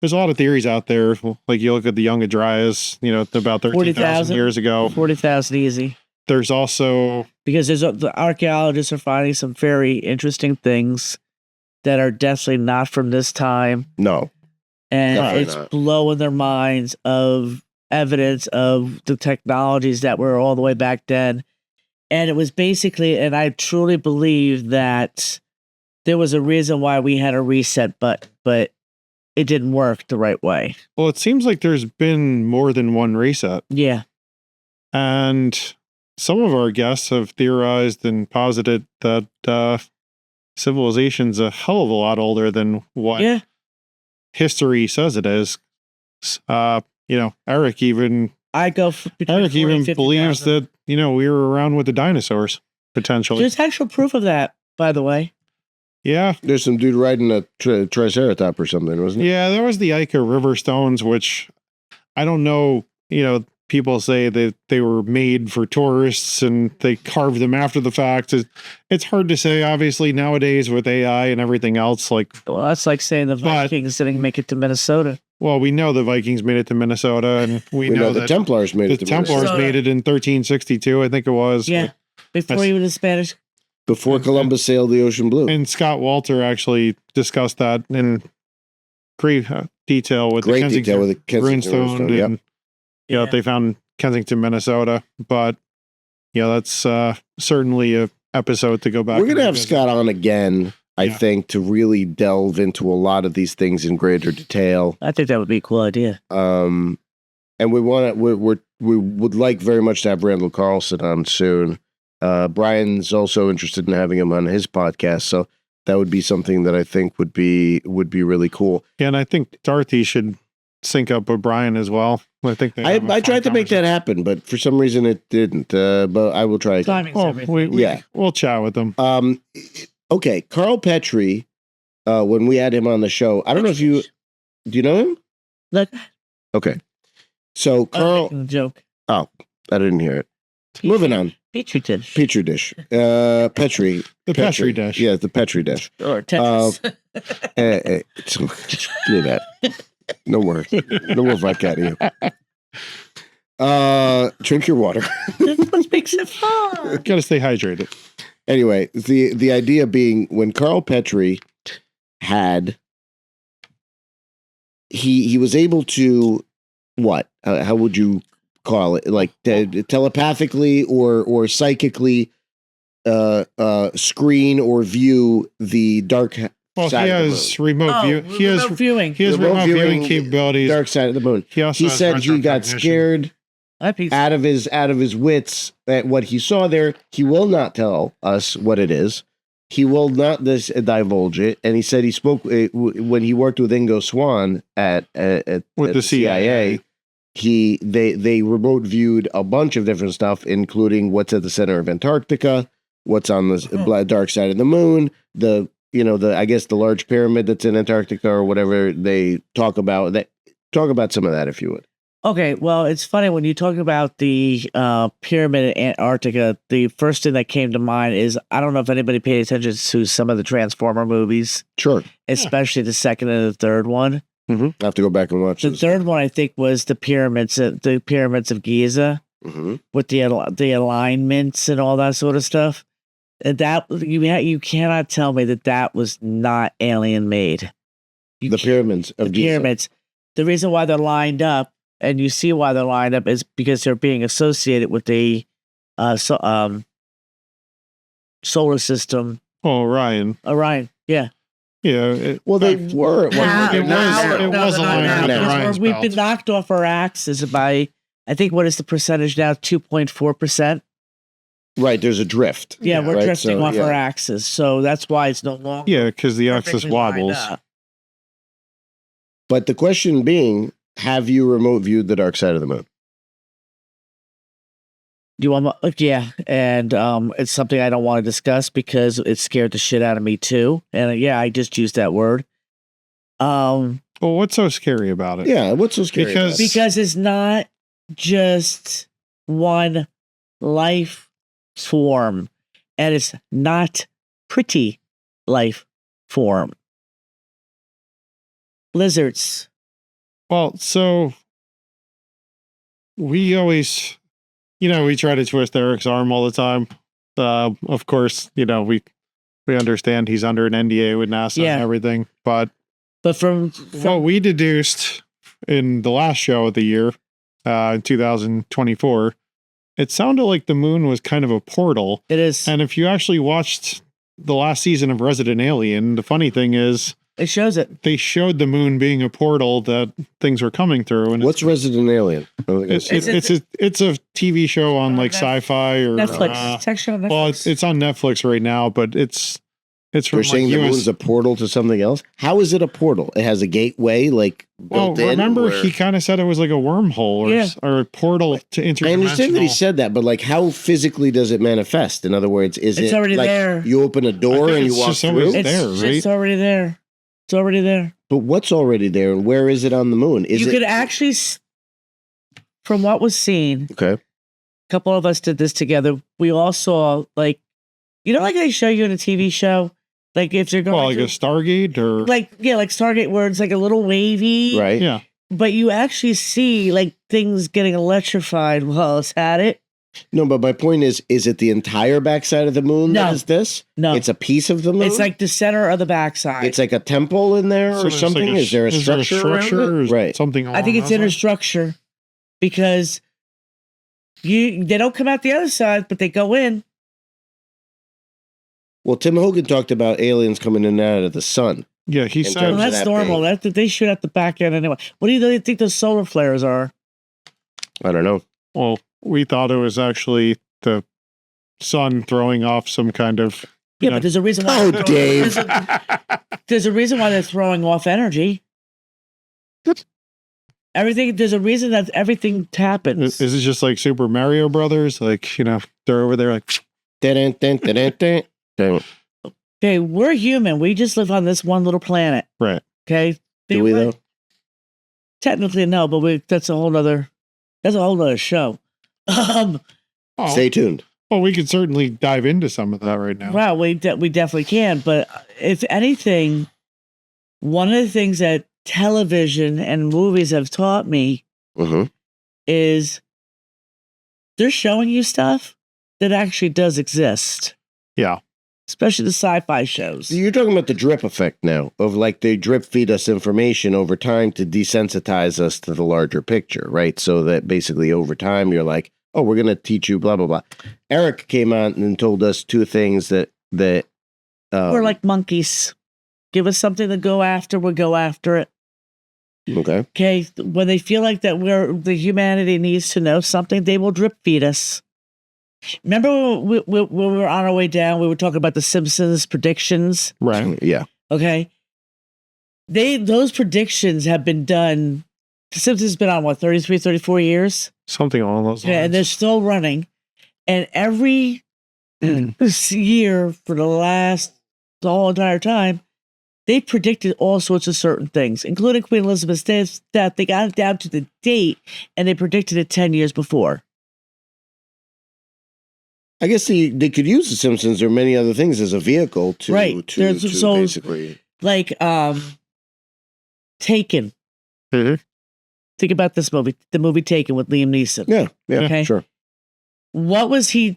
a lot of theories out there. Like you look at the Young Adrias, about 13,000 years ago. 40,000 easy. There's also Because the archaeologists are finding some very interesting things that are definitely not from this time. no. And Definitely it's not. blowing their minds of evidence of the technologies that were all the way back then. And it was basically, and I truly believe that there was a reason why we had a reset, but it didn't work the right way. well, it seems like there's been more than one reset, Yeah. and some of our guests have theorized and posited that civilization's a hell of a lot older than what Yeah. history says it is. Eric even I go between 40 and 50,000. believes that we were around with the dinosaurs potentially. There's actual proof of that, by the way. Yeah, There's some dude riding a triceratop or something, wasn't it? yeah. There was the Ica River stones, which I don't know. People say that they were made for tourists and they carved them after the fact. It's hard to say, obviously, nowadays with AI and everything else. Like, Well, that's like saying the But- Vikings didn't make it to Minnesota. well, we know the Vikings made it to Minnesota, and we know the that Templars made the it to Templars Minnesota. made it in 1362, I think it was. Yeah. Before That's- even the Spanish. Before Columbus sailed the ocean blue. And Scott Walter actually discussed that in great detail with Great the Kensington detail with the Kensington Runestone. Runestone, yep. And, Yeah. they found Kensington, Minnesota. But, that's certainly a episode to go back. We're going and to have revisit. Scott on again, I Yeah. think, to really delve into a lot of these things in greater detail. I think that would be a cool idea. and we would like very much to have Randall Carlson on soon. Brian's also interested in having him on his podcast, so that would be something that I think would be really cool. Yeah, and I think Dorothy should sync up with Brian as well. I think I tried to make that happen, but for some reason it didn't. But I will try again. We'll chat with them. Okay, Carl Petrie. When we had him on the show, I don't know if do you know him? Look. Okay, so Carl. Joke. Oh, I didn't hear it. Moving on. Petri dish. Petri dish. Petri. The Petri dish. Yeah, the Petri dish. Or Texas. Give me that. No more vodka out of you. Drink your water. That's what makes it fun. Gotta stay hydrated. Anyway, the idea being when Carl Petrie had he was able to what? How would you call it? Like telepathically or psychically screen or view the dark. Well, he has remote view. He has viewing. He has remote viewing capabilities. Dark side of the moon. He said he got scared out of his wits at what he saw there. He will not tell us what it is. He will not divulge it. And he said he spoke when he worked with Ingo Swann at the CIA. They remote viewed a bunch of different stuff, including what's at the center of Antarctica, what's on the dark side of the moon, I guess the large pyramid that's in Antarctica or whatever they talk about. Talk about some of that if you would. Okay, well, it's funny when you talk about the pyramid in Antarctica. The first thing that came to mind is I don't know if anybody paid attention to some of the Transformer movies. Sure, especially the second and the third one. Mm-hmm. I have to go back and watch. The third one, I think, was the pyramids of Giza with the alignments and all that sort of stuff. That you cannot tell me that was not alien made. The pyramids of Giza. Pyramids. The reason why they're lined up, and you see why they're lined up, is because they're being associated with the solar system. Oh, Orion. Yeah. Yeah. They were. It was aligned with Orion's We've belt. been knocked off our axis by, I think, what is the percentage now? 2.4%. Right, there's a drift. Yeah, we're drifting off our axis, so that's why it's no longer. Yeah, because the axis wobbles. But the question being, have you remote viewed the dark side of the moon? You want? Yeah, and it's something I don't want to discuss because it scared the shit out of me too. And I just used that word. Well, what's so scary about it? Yeah, what's so scary? Because it's not just one life form, and it's not pretty life form. Lizards. Well, so we always, we try to twist Eric's arm all the time. Of course, we understand he's under an NDA with NASA and everything, but from what we deduced in the last show of the year, in 2024, it sounded like the moon was kind of a portal. It is. And if you actually watched the last season of Resident Alien, the funny thing is, it shows it. They showed the moon being a portal that things were coming through. And what's Resident Alien? It's a TV show on like sci-fi or Netflix. It's actually on Netflix. Well, it's on Netflix right now, but it's from You're saying the moon's a portal to something else? How is it a portal? It has a gateway, like built in? Remember he kind of said it was like a wormhole or a portal to interdimensional. I understand that he said that, but like how physically does it manifest? In other words, it's already like there. You open a door and you walk through? It's already there. It's already there. But what's already there, and where is it on the moon? Could actually, from what was seen, okay, a couple of us did this together. We all saw, like they show you in a TV show, like if you're going a Stargate or like Stargate, where it's like a little wavy, right? Yeah. But you actually see like things getting electrified while it's at it. No, but my point is it the entire backside of the moon that is this? No. It's a piece of the moon? It's like the center of the backside. It's like a temple in there or something? Is there a structure around it? Right. Something I think it's inner structure because they don't come out the other side, but they go in. Well, Tim Hogan talked about aliens coming in and out of the sun. Yeah, he said that's normal. They shoot at the back end anyway. What do you think those solar flares are? I don't know. Well, we thought it was actually the sun throwing off some kind of. Yeah, but there's a reason why. Oh, Dave. There's a reason why they're throwing off energy. Everything. There's a reason that everything happens. Is it just like Super Mario Brothers? Like, they're over there like. Dun, dun, dun, dun, dun, dun. Okay, we're human. We just live on this one little planet. Right. Okay. Do we though? Technically, no, but that's a whole other show. Stay tuned. Well, we could certainly dive into some of that right now. Well, we definitely can. But if anything, one of the things that television and movies have taught me is they're showing you stuff that actually does exist. Yeah. Especially the sci-fi shows. You're talking about the drip effect now, of like they drip feed us information over time to desensitize us to the larger picture, right? So that basically over time you're like, oh, we're going to teach you blah, blah, blah. Eric came on and told us two things that we're like monkeys. Give us something to go after, we'll go after it. Okay. When they feel like that the humanity needs to know something, they will drip feed us. Remember when we were on our way down, we were talking about the Simpsons predictions? Right. Yeah. Okay. Those predictions have been done. The Simpsons has been on, 33, 34 years? Something along those lines. Yeah, and they're still running. And every year for the whole entire time, they predicted all sorts of certain things, including Queen Elizabeth's death. They got it down to the date, and they predicted it 10 years before. I guess they could use The Simpsons or many other things as a vehicle to basically... Like, Taken. Mm-hmm. Think about this movie, the movie Taken with Liam Neeson. Yeah, okay? Sure. What was the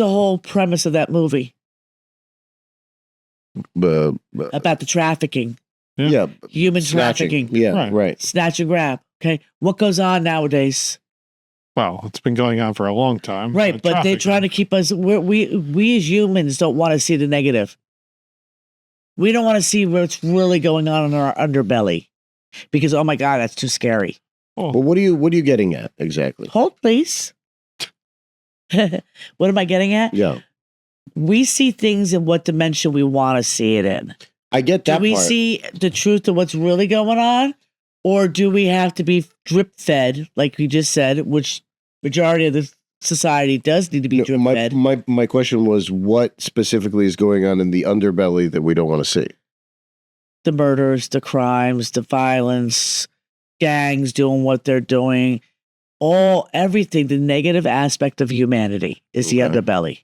whole premise of that movie? About the trafficking. Yeah. Human trafficking. Yeah, right. Snatch and grab. Okay. What goes on nowadays? Well, it's been going on for a long time. Right, but they're trying to keep us. We as humans don't want to see the negative. We don't want to see what's really going on in our underbelly, because oh my god, that's too scary. Oh. Well, what are you getting at exactly? Hold, please. What am I getting at? Yeah, we see things in what dimension we want to see it in. I get that. Do we see the truth of what's really going on, or do we have to be drip fed, like we just said, which majority of the society does need to be drip fed? My question was, what specifically is going on in the underbelly that we don't want to see? The murders, the crimes, the violence, gangs doing what they're doing, everything. The negative aspect of humanity is the underbelly.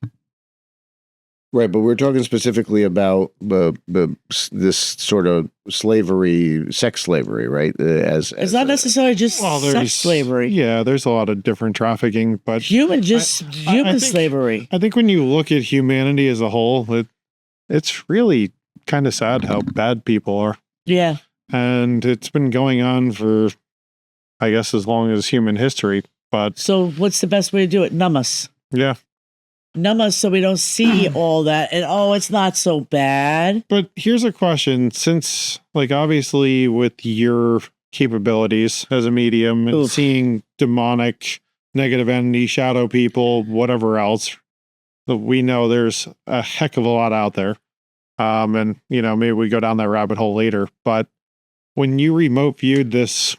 Right, but we're talking specifically about this sort of slavery, sex slavery, right? It's not necessarily just sex slavery. Yeah, there's a lot of different trafficking, but human slavery. I think when you look at humanity as a whole, it's really kind of sad how bad people are. Yeah, and it's been going on for, I guess, as long as human history. But so, what's the best way to do it? Numb us. Yeah. Numb us so we don't see all that, and it's not so bad. But here's a question: since, like, obviously, with your capabilities as a medium and seeing demonic, negative entity, shadow people, whatever else, we know there's a heck of a lot out there. And maybe we go down that rabbit hole later. But when you remote viewed this,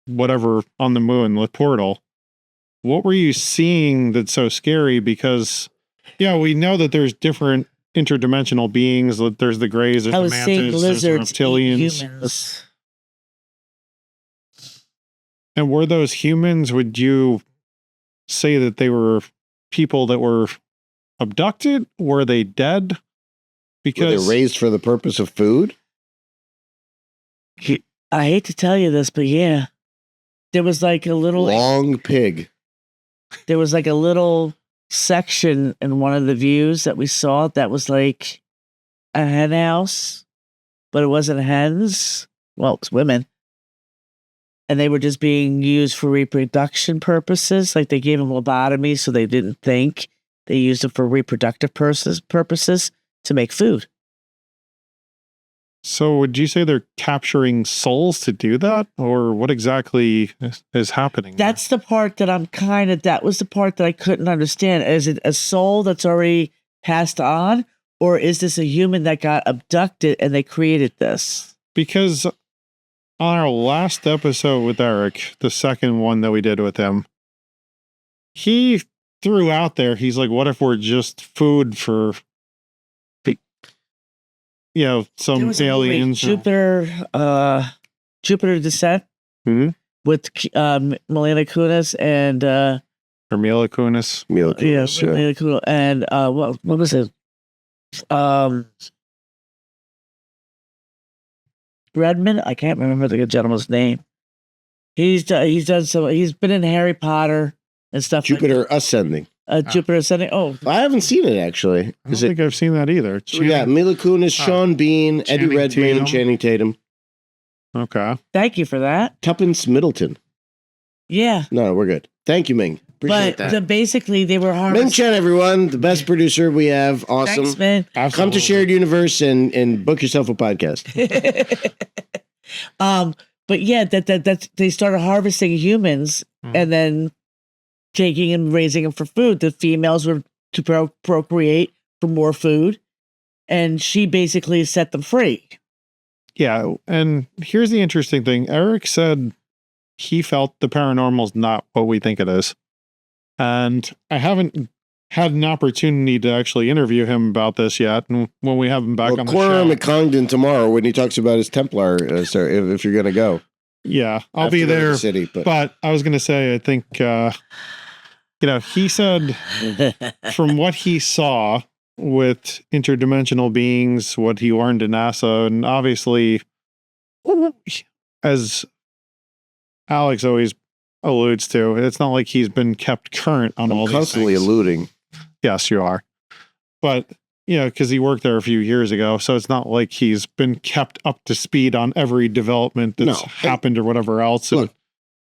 whatever on the moon, the portal, what were you seeing that's so scary? Because yeah, we know that there's different interdimensional beings. There's the Greys, there's the Mantis, there's the reptilians. Humans. And were those humans, would you say that they were people that were abducted? Were they dead? Because were they raised for the purpose of food? I hate to tell you this, but yeah. There was like a little... long pig. There was like a little section in one of the views that we saw that was like a hen house, but it wasn't hens. Well, it's women. And they were just being used for reproduction purposes. Like they gave them lobotomies so they didn't think. They used it for reproductive purposes to make food. So would you say they're capturing souls to do that? Or what exactly is happening? That's the part that that was the part that I couldn't understand. Is it a soul that's already passed on? Or is this a human that got abducted and they created this? Because on our last episode with Eric, the second one that we did with him, he threw out there, he's like, what if we're just food for, some aliens? Jupiter Descent with Milena Kunis and or Mila Kunis. Mila Kunis, yeah. Milena Kunis and what was it? Redmond, I can't remember the gentleman's name. He's been in Harry Potter and stuff. Jupiter Ascending. Jupiter Ascending. Oh, I haven't seen it actually. I don't think I've seen that either. Yeah, Mila Kunis, Sean Bean, Eddie Redmayne, Channing Tatum. Okay. Thank you for that. Tuppence Middleton. Yeah. No, we're good. Thank you, Ming. Appreciate that. Basically, they were harvesting. Ming Chen, everyone, the best producer we have. Awesome. Thanks, man. Absolutely. Come to Shared Universe and book yourself a podcast. But yeah, that they started harvesting humans and then taking and raising them for food. The females were to procreate for more food, and she basically set them free. Yeah, and here's the interesting thing. Eric said he felt the paranormal's not what we think it is. And I haven't had an opportunity to actually interview him about this yet. And when we have him back on the show. McCongdon tomorrow when he talks about his Templar, if you're going to go. Yeah, I'll be there. But I was going to say, I think, he said from what he saw with interdimensional beings, what he learned in NASA, and obviously, as Alex always alludes to, it's not like he's been kept current on all these things. Constantly alluding. Yes, you are. But, because he worked there a few years ago, so it's not like he's been kept up to speed on every development that's happened or whatever else. Look,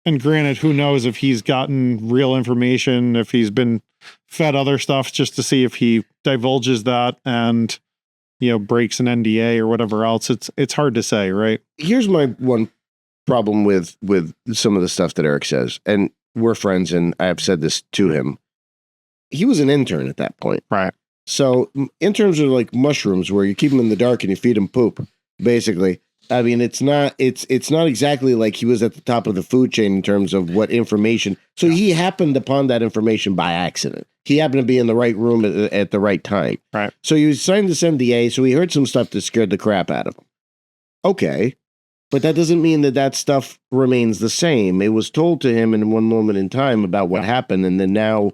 and granted, who knows if he's gotten real information, if he's been fed other stuff just to see if he divulges that and, breaks an NDA or whatever else. It's hard to say, right? Here's my one problem with some of the stuff that Eric says, and we're friends, and I have said this to him. He was an intern at that point. Right. So interns are like mushrooms where you keep them in the dark and you feed them poop, basically. I mean, it's not exactly like he was at the top of the food chain in terms of what information. So he happened upon that information by accident. He happened to be in the right room at the right time. Right. So he signed this NDA, so he heard some stuff that scared the crap out of him. Okay. But that doesn't mean that stuff remains the same. It was told to him in one moment in time about what happened, and then now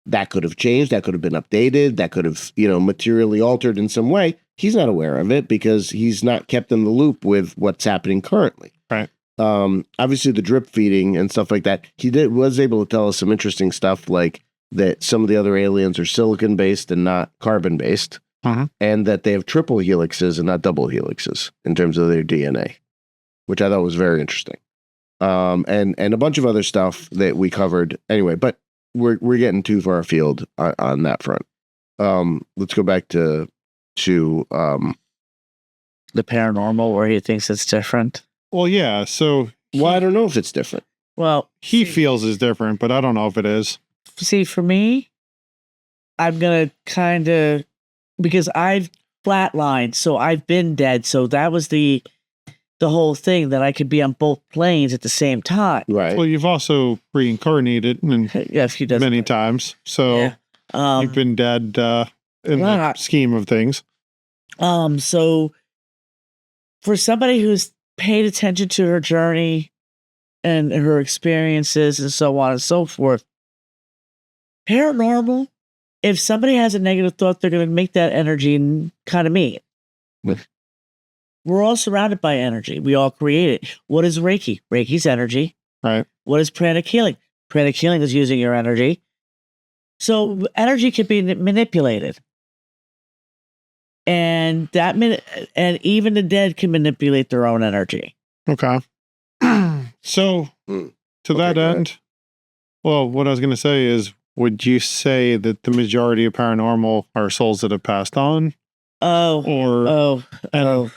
that could have changed, that could have been updated, that could have, materially altered in some way. He's not aware of it because he's not kept in the loop with what's happening currently. Right. Obviously the drip feeding and stuff like that. He was able to tell us some interesting stuff, like that some of the other aliens are silicon based and not carbon based, and that they have triple helixes and not double helixes in terms of their DNA, which I thought was very interesting. And a bunch of other stuff that we covered anyway, but we're getting too far afield on that front. Let's go back to the paranormal, where he thinks it's different. Well, yeah. So, I don't know if it's different. Well, he feels is different, but I don't know if it is. See, for me, I'm gonna kind of, because I've flatlined, so I've been dead. So that was the whole thing, that I could be on both planes at the same time. Right. Well, you've also reincarnated many times. So you've been dead in the scheme of things. So for somebody who's paid attention to her journey and her experiences and so on and so forth, paranormal, if somebody has a negative thought, they're going to make that energy kind of mean. We're all surrounded by energy. We all create it. What is Reiki? Reiki's energy. Right. What is pranic healing? Pranic healing is using your energy. So energy can be manipulated. And and even the dead can manipulate their own energy. Okay. So to that end, well, what I was going to say is, would you say that the majority of paranormal are souls that have passed on?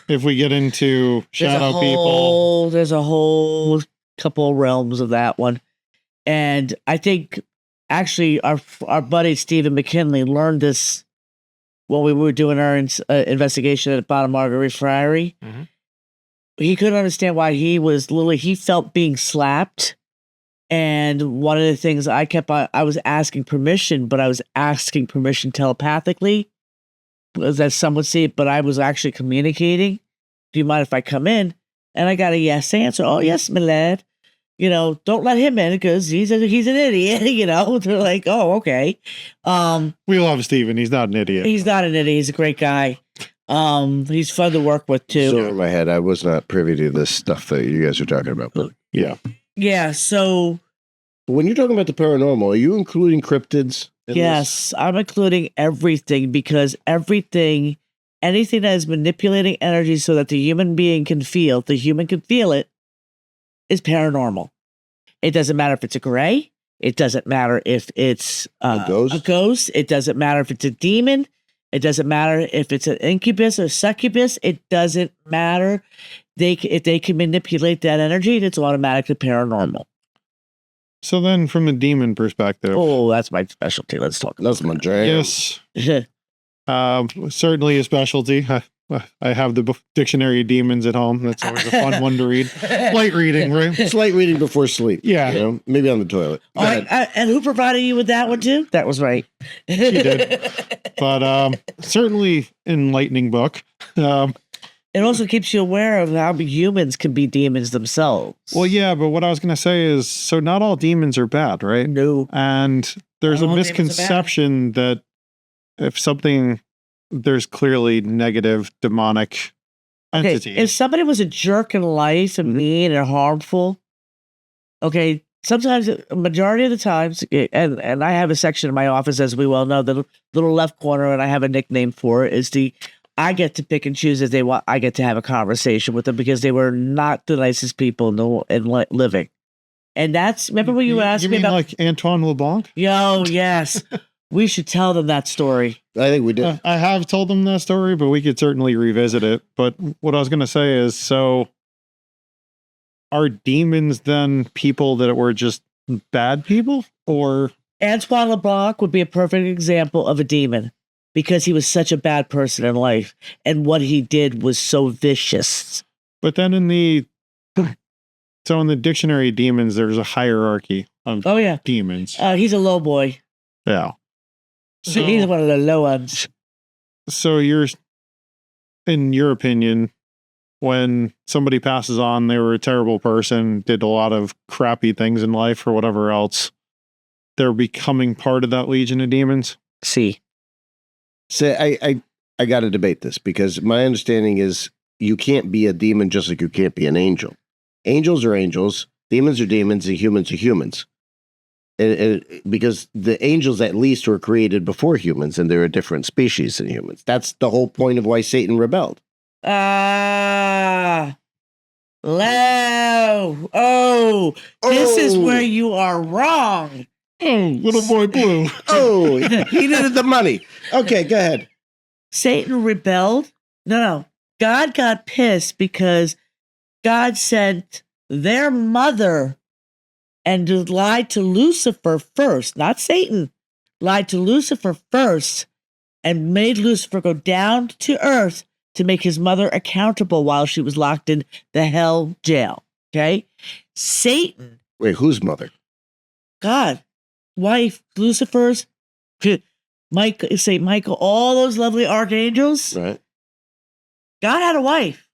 If we get into shadow people, there's a whole couple realms of that one. And I think actually our buddy Stephen McKinley learned this when we were doing our investigation at Bottom Marguerite Friary. Mm-hmm. He couldn't understand why he felt being slapped. And one of the things I was asking permission, but I was asking permission telepathically, as some would see it, but I was actually communicating. Do you mind if I come in? And I got a yes answer. Oh, yes, my lad. Don't let him in because he's an idiot. They're like, oh, okay. We love Steven. He's not an idiot. He's not an idiot. He's a great guy. He's fun to work with too. So in my head, I was not privy to this stuff that you guys are talking about. But yeah. So when you're talking about the paranormal, are you including cryptids? Yes, I'm including everything because anything that is manipulating energy so that the human can feel it, is paranormal. It doesn't matter if it's a gray. It doesn't matter if it's a ghost. It doesn't matter if it's a demon. It doesn't matter if it's an incubus or succubus. It doesn't matter. If they can manipulate that energy, it's automatically paranormal. So then from the demon perspective. Oh, that's my specialty. Let's talk about that's my jam. Yes. Certainly a specialty. I have the dictionary of demons at home. That's always a fun one to read. Light reading, right? It's light reading before sleep. Yeah. Maybe on the toilet. And who provided you with that one too? That was right. She did. But certainly enlightening book. It also keeps you aware of how humans can be demons themselves. Well, yeah, but what I was going to say is, so not all demons are bad, right? No. And there's a misconception that there's clearly negative demonic entities. If somebody was a jerk in life and mean and harmful, sometimes, a majority of the times, and I have a section in my office, as we well know, the little left corner, and I have a nickname for it, is I get to pick and choose as they want. I get to have a conversation with them because they were not the nicest people in living. And remember when you asked me about like Antoine LeBlanc? Yo, yes. We should tell them that story. I think we did. I have told them that story, but we could certainly revisit it. But what I was going to say is, so are demons then people that were just bad people? Or Antoine LeBlanc would be a perfect example of a demon because he was such a bad person in life. And what he did was so vicious. But then in the dictionary of demons, there's a hierarchy of demons. He's a low boy. Yeah. So, he's one of the low ones. So in your opinion, when somebody passes on, they were a terrible person, did a lot of crappy things in life or whatever else, they're becoming part of that legion of demons? See, I got to debate this because my understanding is you can't be a demon just like you can't be an angel. Angels are angels, demons are demons, and humans are humans. Because the angels at least were created before humans, and they're a different species than humans. That's the whole point of why Satan rebelled. This is where you are wrong. Oh, little boy blue. He needed the money. Okay, go ahead. Satan rebelled? No. God got pissed because God sent their mother and lied to Lucifer first, not Satan, lied to Lucifer first and made Lucifer go down to earth to make his mother accountable while she was locked in the hell jail. Okay? Satan. Wait, whose mother? God. Wife, Lucifer's, St. Michael, all those lovely archangels. Right. God had a wife.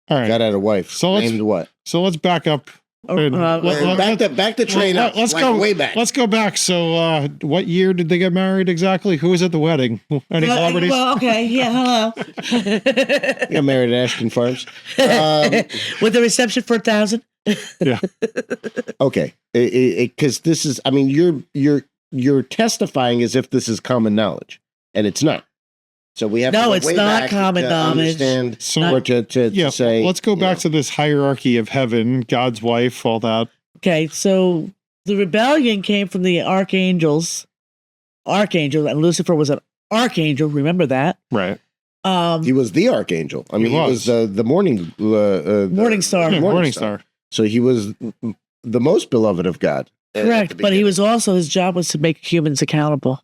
All right. God had a wife. So named what? So let's back up. Back the train up. Let's go way back. Let's go back. So, what year did they get married exactly? Who was at the wedding? Any celebrities? Well, okay, yeah, hello. Got married at Ashton Farms. With the reception for 1,000. Yeah. Okay, because this is. I mean, you're testifying as if this is common knowledge, and it's not. So we have no, to it's not common knowledge. To say, let's go back to this hierarchy of heaven, God's wife, all that. Okay, so the rebellion came from the archangel, and Lucifer was an archangel. Remember that, right? He was the archangel. I mean, he was the morning morning star. Yeah, morning star. So he was the most beloved of God. Correct, but he was also, his job was to make humans accountable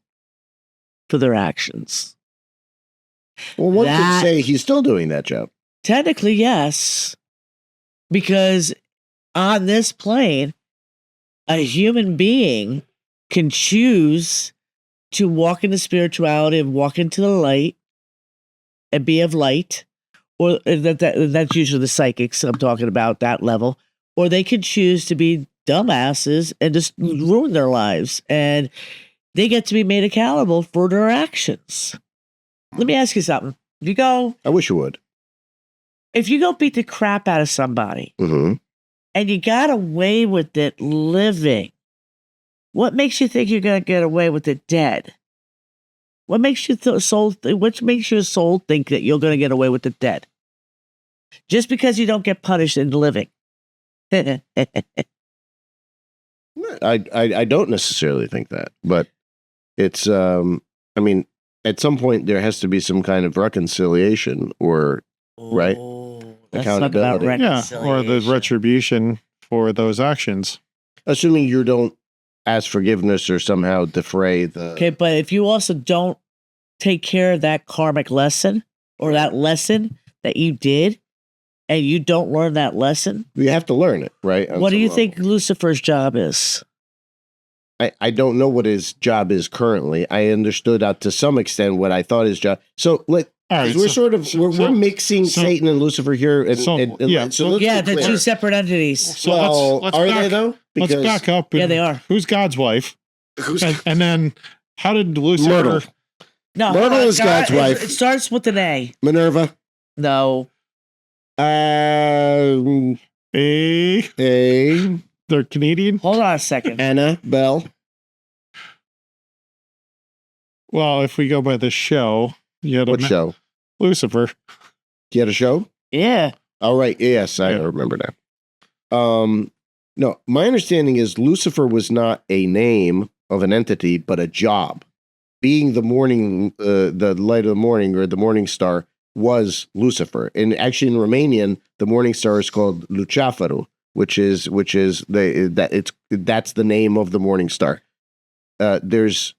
for their actions. Well, one could say he's still doing that job. Technically, yes, because on this plane, a human being can choose to walk into spirituality and walk into the light and be of light, or that's usually the psychics I'm talking about, that level, or they could choose to be dumbasses and just ruin their lives, and they get to be made accountable for their actions. Let me ask you something. I wish you would. If you go beat the crap out of somebody and you got away with it living, what makes you think you're going to get away with it dead? What makes you what makes your soul think that you're going to get away with it dead? Just because you don't get punished in living. I don't necessarily think that, but it's I mean, at some point there has to be some kind of reconciliation, or right? Accountability. Yeah, or the retribution for those actions. Assuming you don't ask forgiveness or somehow defray the. Okay, but if you also don't take care of that karmic lesson, or that lesson that you did, and you don't learn that lesson, you have to learn it, right? What do you think Lucifer's job is? I don't know what his job is currently. I understood out to some extent what I thought his job. So we're mixing Satan and Lucifer here. They're two separate entities. So let's they though? Let's back up. Yeah, they are. Who's God's wife? And then how did Lucifer? Myrtle. No, Myrtle is God's wife. It starts with an A. Minerva. No. A. They're Canadian. Hold on a second. Annabelle. Well, if we go by the show, what show? Lucifer. You had a show? Yeah. All right. Yes, I remember that. No, my understanding is Lucifer was not a name of an entity, but a job. Being the morning, the light of the morning, or the morning star, was Lucifer. And actually, in Romanian, the morning star is called Luceafărul, which is that's the name of the morning star. There's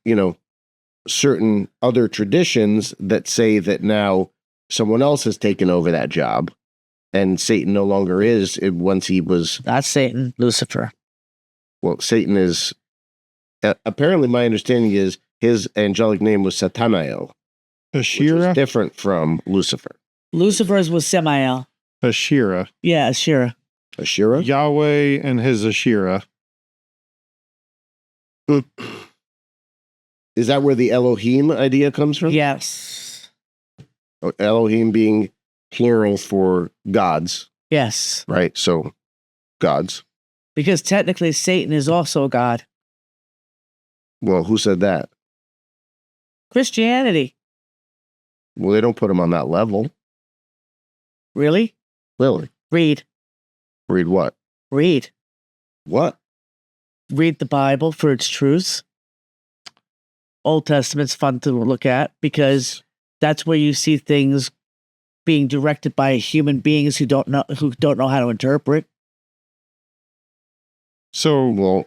certain other traditions that say that now someone else has taken over that job, and Satan no longer is. Once he was not Satan, Lucifer. Well, Satan is apparently, my understanding is his angelic name was Satanael. Ashira? Different from Lucifer. Lucifer's was Samael. Ashira. Yeah, Ashira. Ashira? Yahweh and his Ashira. Is that where the Elohim idea comes from? Yes. Elohim being plural for gods. Yes. Right? So, gods. Because technically Satan is also a god. Well, who said that? Christianity. Well, they don't put him on that level. Really? Really? Read. Read what? Read. What? Read the Bible for its truths. Old Testament's fun to look at because that's where you see things being directed by human beings who don't know how to interpret. So, well,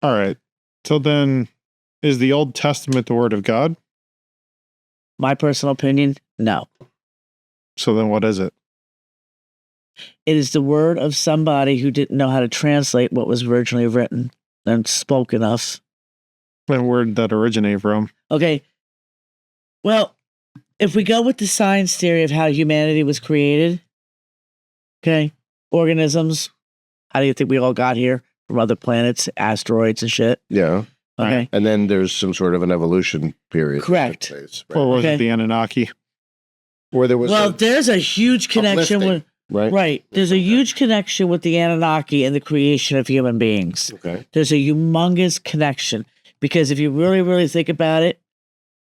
all right. So then, is the Old Testament the Word of God? My personal opinion, no. So then what is it? It is the word of somebody who didn't know how to translate what was originally written and spoken of. And where did that originate from? Okay. Well, if we go with the science theory of how humanity was created, okay, organisms, how do you think we all got here? From other planets, asteroids and shit? Yeah. Okay. And then there's some sort of an evolution period. Correct. Right? Or was it the Anunnaki? Or there was there's a huge connection with right. There's a huge connection with the Anunnaki and the creation of human beings. Okay. There's a humongous connection because if you really, really think about it,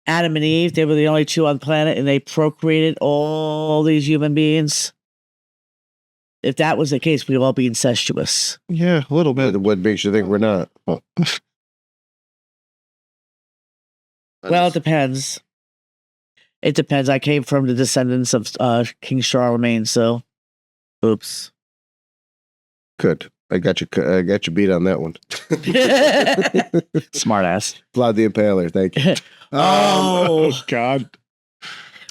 Adam and Eve, they were the only two on the planet and they procreated all these human beings. If that was the case, we'd all be incestuous. Yeah, a little bit. What makes you think we're not? Oh. Well, it depends. It depends. I came from the descendants of King Charlemagne, so oops. Good. I got you beat on that one. Smart ass. Vlad the Impaler, thank you. Oh God.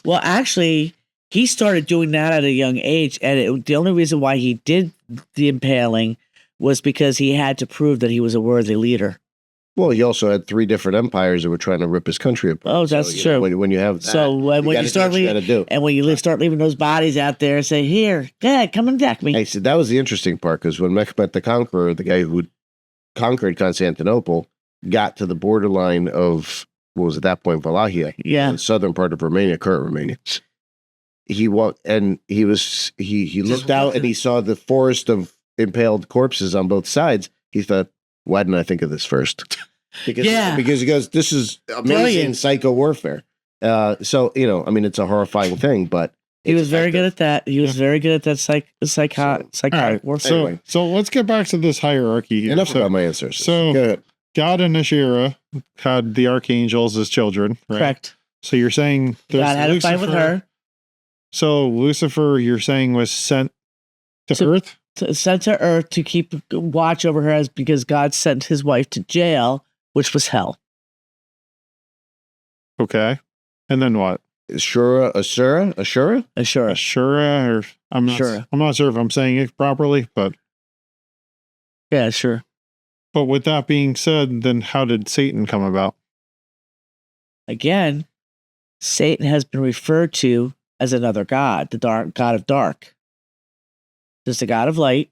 Well, actually, he started doing that at a young age, and the only reason why he did the impaling was because he had to prove that he was a worthy leader. Well, he also had 3 different empires that were trying to rip his country apart. Oh, that's true. When you have that, so when you start leaving, and when you start leaving those bodies out there, say, "Here, Dad, come and attack me." Hey, so that was the interesting part, because when Mehmet the Conqueror, the guy who conquered Constantinople, got to the borderline of what was at that point Wallachia, Yeah. the southern part of Romania, current Romania. He walked, and he looked out and he saw the forest of impaled corpses on both sides. He thought, "Why didn't I think of this first?" Because he goes, "This is amazing Brilliant. psycho warfare." So I mean, it's a horrifying thing, but He was very good at that. He was very good at that psychotic Right. warfare. So let's get back to this hierarchy here. enough about my answers. So Go ahead. God and Ashera had the archangels as children, right? Correct. So you're saying there's God had a fight with her. So Lucifer, you're saying, was sent to Earth? Sent to Earth to keep watch over her, because God sent his wife to jail, which was hell. Okay. And then what? Ashura? Ashura. Ashura, or I'm not sure if I'm saying it properly, but Yeah, sure. But with that being said, then how did Satan come about? Again, Satan has been referred to as another god, the god of dark. There's the god of light,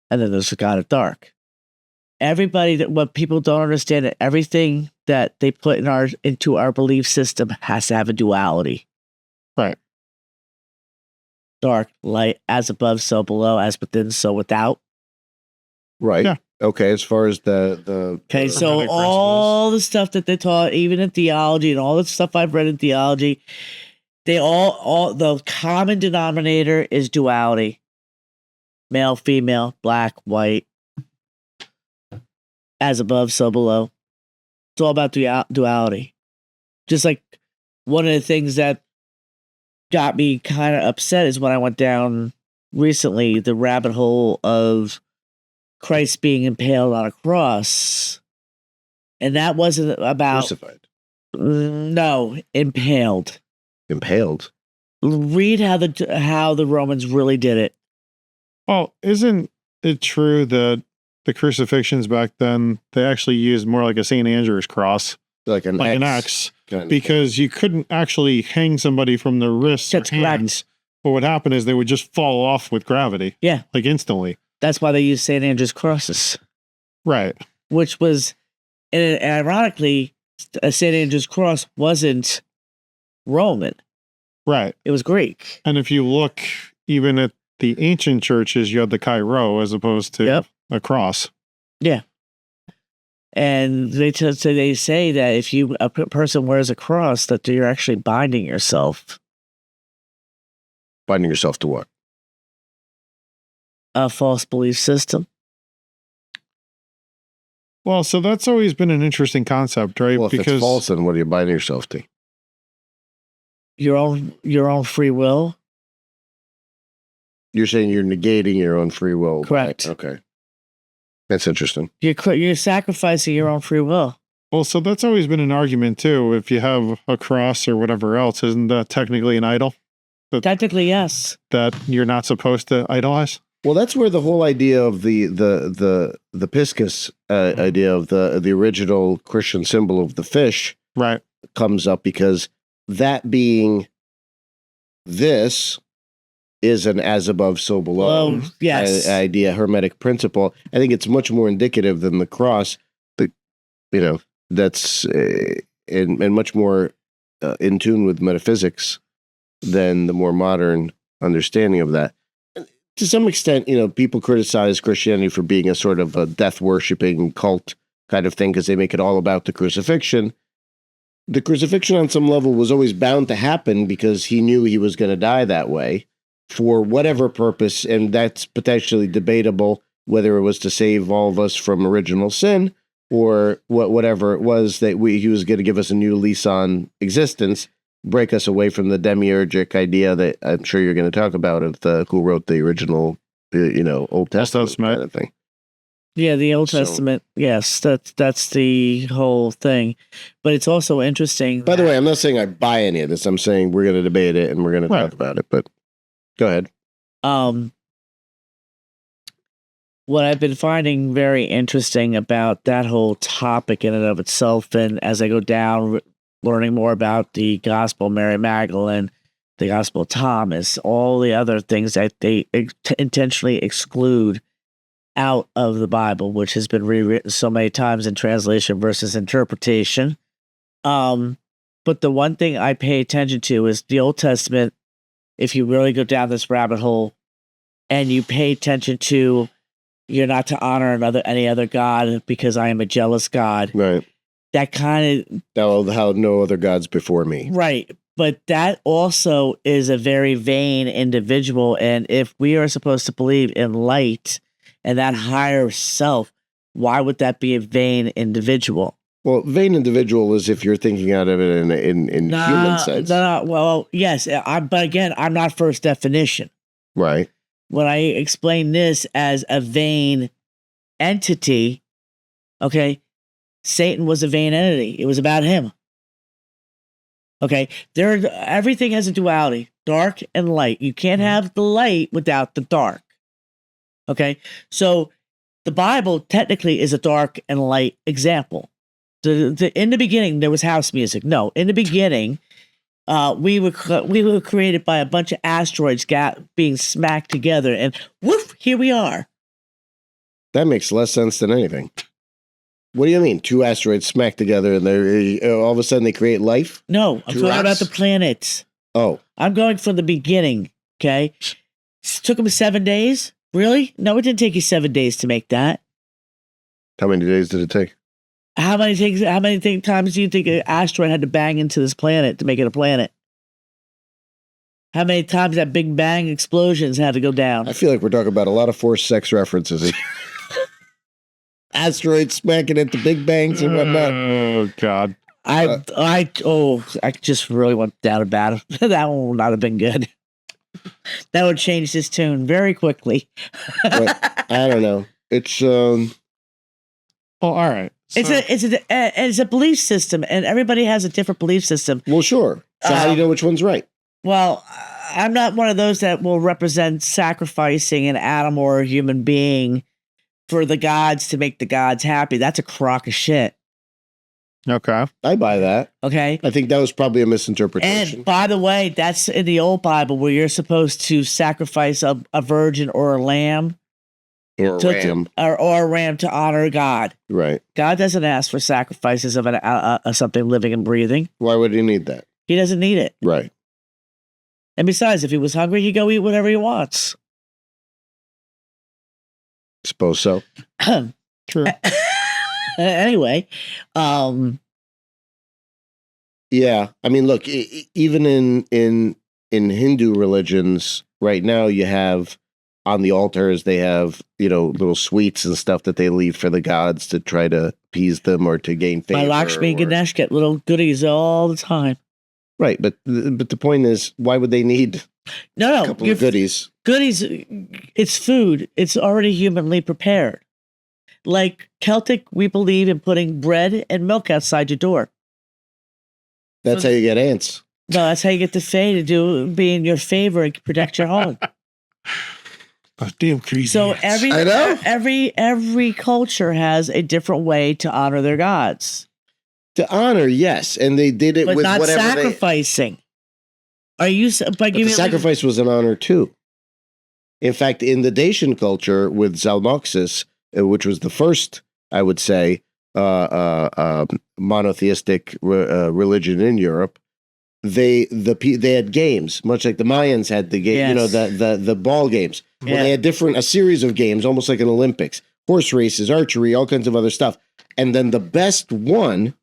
and then there's the god of dark. What people don't understand, that everything that they put into our belief system has to have a duality. Right. Dark, light, as above, so below, as within, so without. Right. Yeah. Okay. As far as the Okay, so Hermetic all the stuff that they taught, even in theology, and all the stuff I've read in theology, they all the common denominator is duality. Male, female, black, white, as above, so below. It's all about duality. Just like one of the things that got me kind of upset is when I went down recently the rabbit hole of Christ being impaled on a cross. And that wasn't about... crucified. No, impaled. Impaled. Read how the Romans really did it. Well, isn't it true that the crucifixions back then, they actually used more like a St. Andrew's cross, Like an X, kind of because you couldn't actually hang somebody from the wrists That's or hands. But what happened is they would just fall off with gravity. Yeah. Like instantly. That's why they used St. Andrew's crosses. Right. Which was, and ironically, St. Andrew's cross wasn't Roman. Right. It was Greek. And if you look even at the ancient churches, you had the Chi-Rho as opposed to a cross. Yeah. And they say that if a person wears a cross, that you're actually binding yourself. Binding yourself to what? A false belief system. Well, so that's always been an interesting concept, right? Well, if it's false, then what are you binding yourself to? Your own free will. You're saying you're negating your own free will. Correct. Okay. That's interesting. You're sacrificing your own free will. Well, so that's always been an argument too. If you have a cross or whatever else, isn't that technically an idol? Technically, yes. That you're not supposed to idolize? Well, that's where the whole idea of the piscus idea of the original Christian symbol of the fish Right. comes up, because that being this is an as above, so below yes. idea, hermetic principle. I think it's much more indicative than the cross, that's and much more in tune with metaphysics than the more modern understanding of that. To some extent, people criticize Christianity for being a sort of a death-worshipping cult kind of thing, because they make it all about the crucifixion. The crucifixion on some level was always bound to happen, because he knew he was going to die that way for whatever purpose, and that's potentially debatable, whether it was to save all of us from original sin or whatever it was that he was going to give us a new lease on existence. break us away from the demiurgic idea that I'm sure you're going to talk about of who wrote the original, Old Testament kind of thing. Yeah, the Old Testament. Yes, that's the whole thing. But it's also interesting. By the way, I'm not saying I buy any of this. I'm saying we're going to debate it and we're going to talk about it. But go ahead. What I've been finding very interesting about that whole topic in and of itself, and as I go down, learning more about the Gospel of Mary Magdalene, the Gospel of Thomas, all the other things that they intentionally exclude out of the Bible, which has been rewritten so many times in translation versus interpretation. But the one thing I pay attention to is the Old Testament. If you really go down this rabbit hole and you pay attention to, you're not to honor any other God because I am a jealous God. Right. That kind of how no other gods before me. Right. But that also is a very vain individual. And if we are supposed to believe in light and that higher self, why would that be a vain individual? Well, vain individual is if you're thinking out of it in human sense. Well, yes. But again, I'm not first definition. Right. When I explain this as a vain entity, okay, Satan was a vain entity. It was about him. Okay, everything has a duality, dark and light. You can't have the light without the dark. Okay, so the Bible technically is a dark and light example. In the beginning, there was house music. No, in the beginning, we were created by a bunch of asteroids being smacked together, and woof, here we are. That makes less sense than anything. What do you mean? Two asteroids smack together and all of a sudden they create life? No, I'm talking about the planets. Oh. I'm going from the beginning, okay? It took them 7 days? Really? No, it didn't take you 7 days to make that. How many days did it take? How many times do you think an asteroid had to bang into this planet to make it a planet? How many times that Big Bang explosions had to go down? I feel like we're talking about a lot of forced sex references. Asteroids smacking at the Big Bangs and whatnot. Oh God! I just really went down a bad. That one would not have been good. That would change this tune very quickly. I don't know. It's well, all right. So. It's a belief system, and everybody has a different belief system. Well, sure. So how do you know which one's right? Well, I'm not one of those that will represent sacrificing an animal or a human being for the gods to make the gods happy. That's a crock of shit. Okay. I buy that. Okay. I think that was probably a misinterpretation. And by the way, that's in the old Bible where you're supposed to sacrifice a virgin or a lamb. Or a ram. Or a ram to honor God. Right. God doesn't ask for sacrifices of something living and breathing. Why would he need that? He doesn't need it. Right. And besides, if he was hungry, he'd go eat whatever he wants. Suppose so. True. Anyway, yeah. I mean, look, even in Hindu religions right now, you have on the altars they have little sweets and stuff that they leave for the gods to try to appease them or to gain favor. My Lakshmi and Ganesh get little goodies all the time. Right, but the point is, why would they need a couple of goodies? Goodies, it's food. It's already humanly prepared. Like Celtic, we believe in putting bread and milk outside your door. That's how you get ants. No, that's how you get the Fae to be in your favor and protect your home. Oh, damn crazy. So ants. I know. every culture has a different way to honor their gods. To honor, yes, and they did it but with not whatever sacrificing. Are you by giving the sacrifice was an honor too? In fact, in the Dacian culture with Zalmoxis, which was the first, I would say, monotheistic religion in Europe, they had games, much like the Mayans had the game, yes. the ball games. Yeah. Well, they had a series of games, almost like an Olympics, horse races, archery, all kinds of other stuff, and then the best one.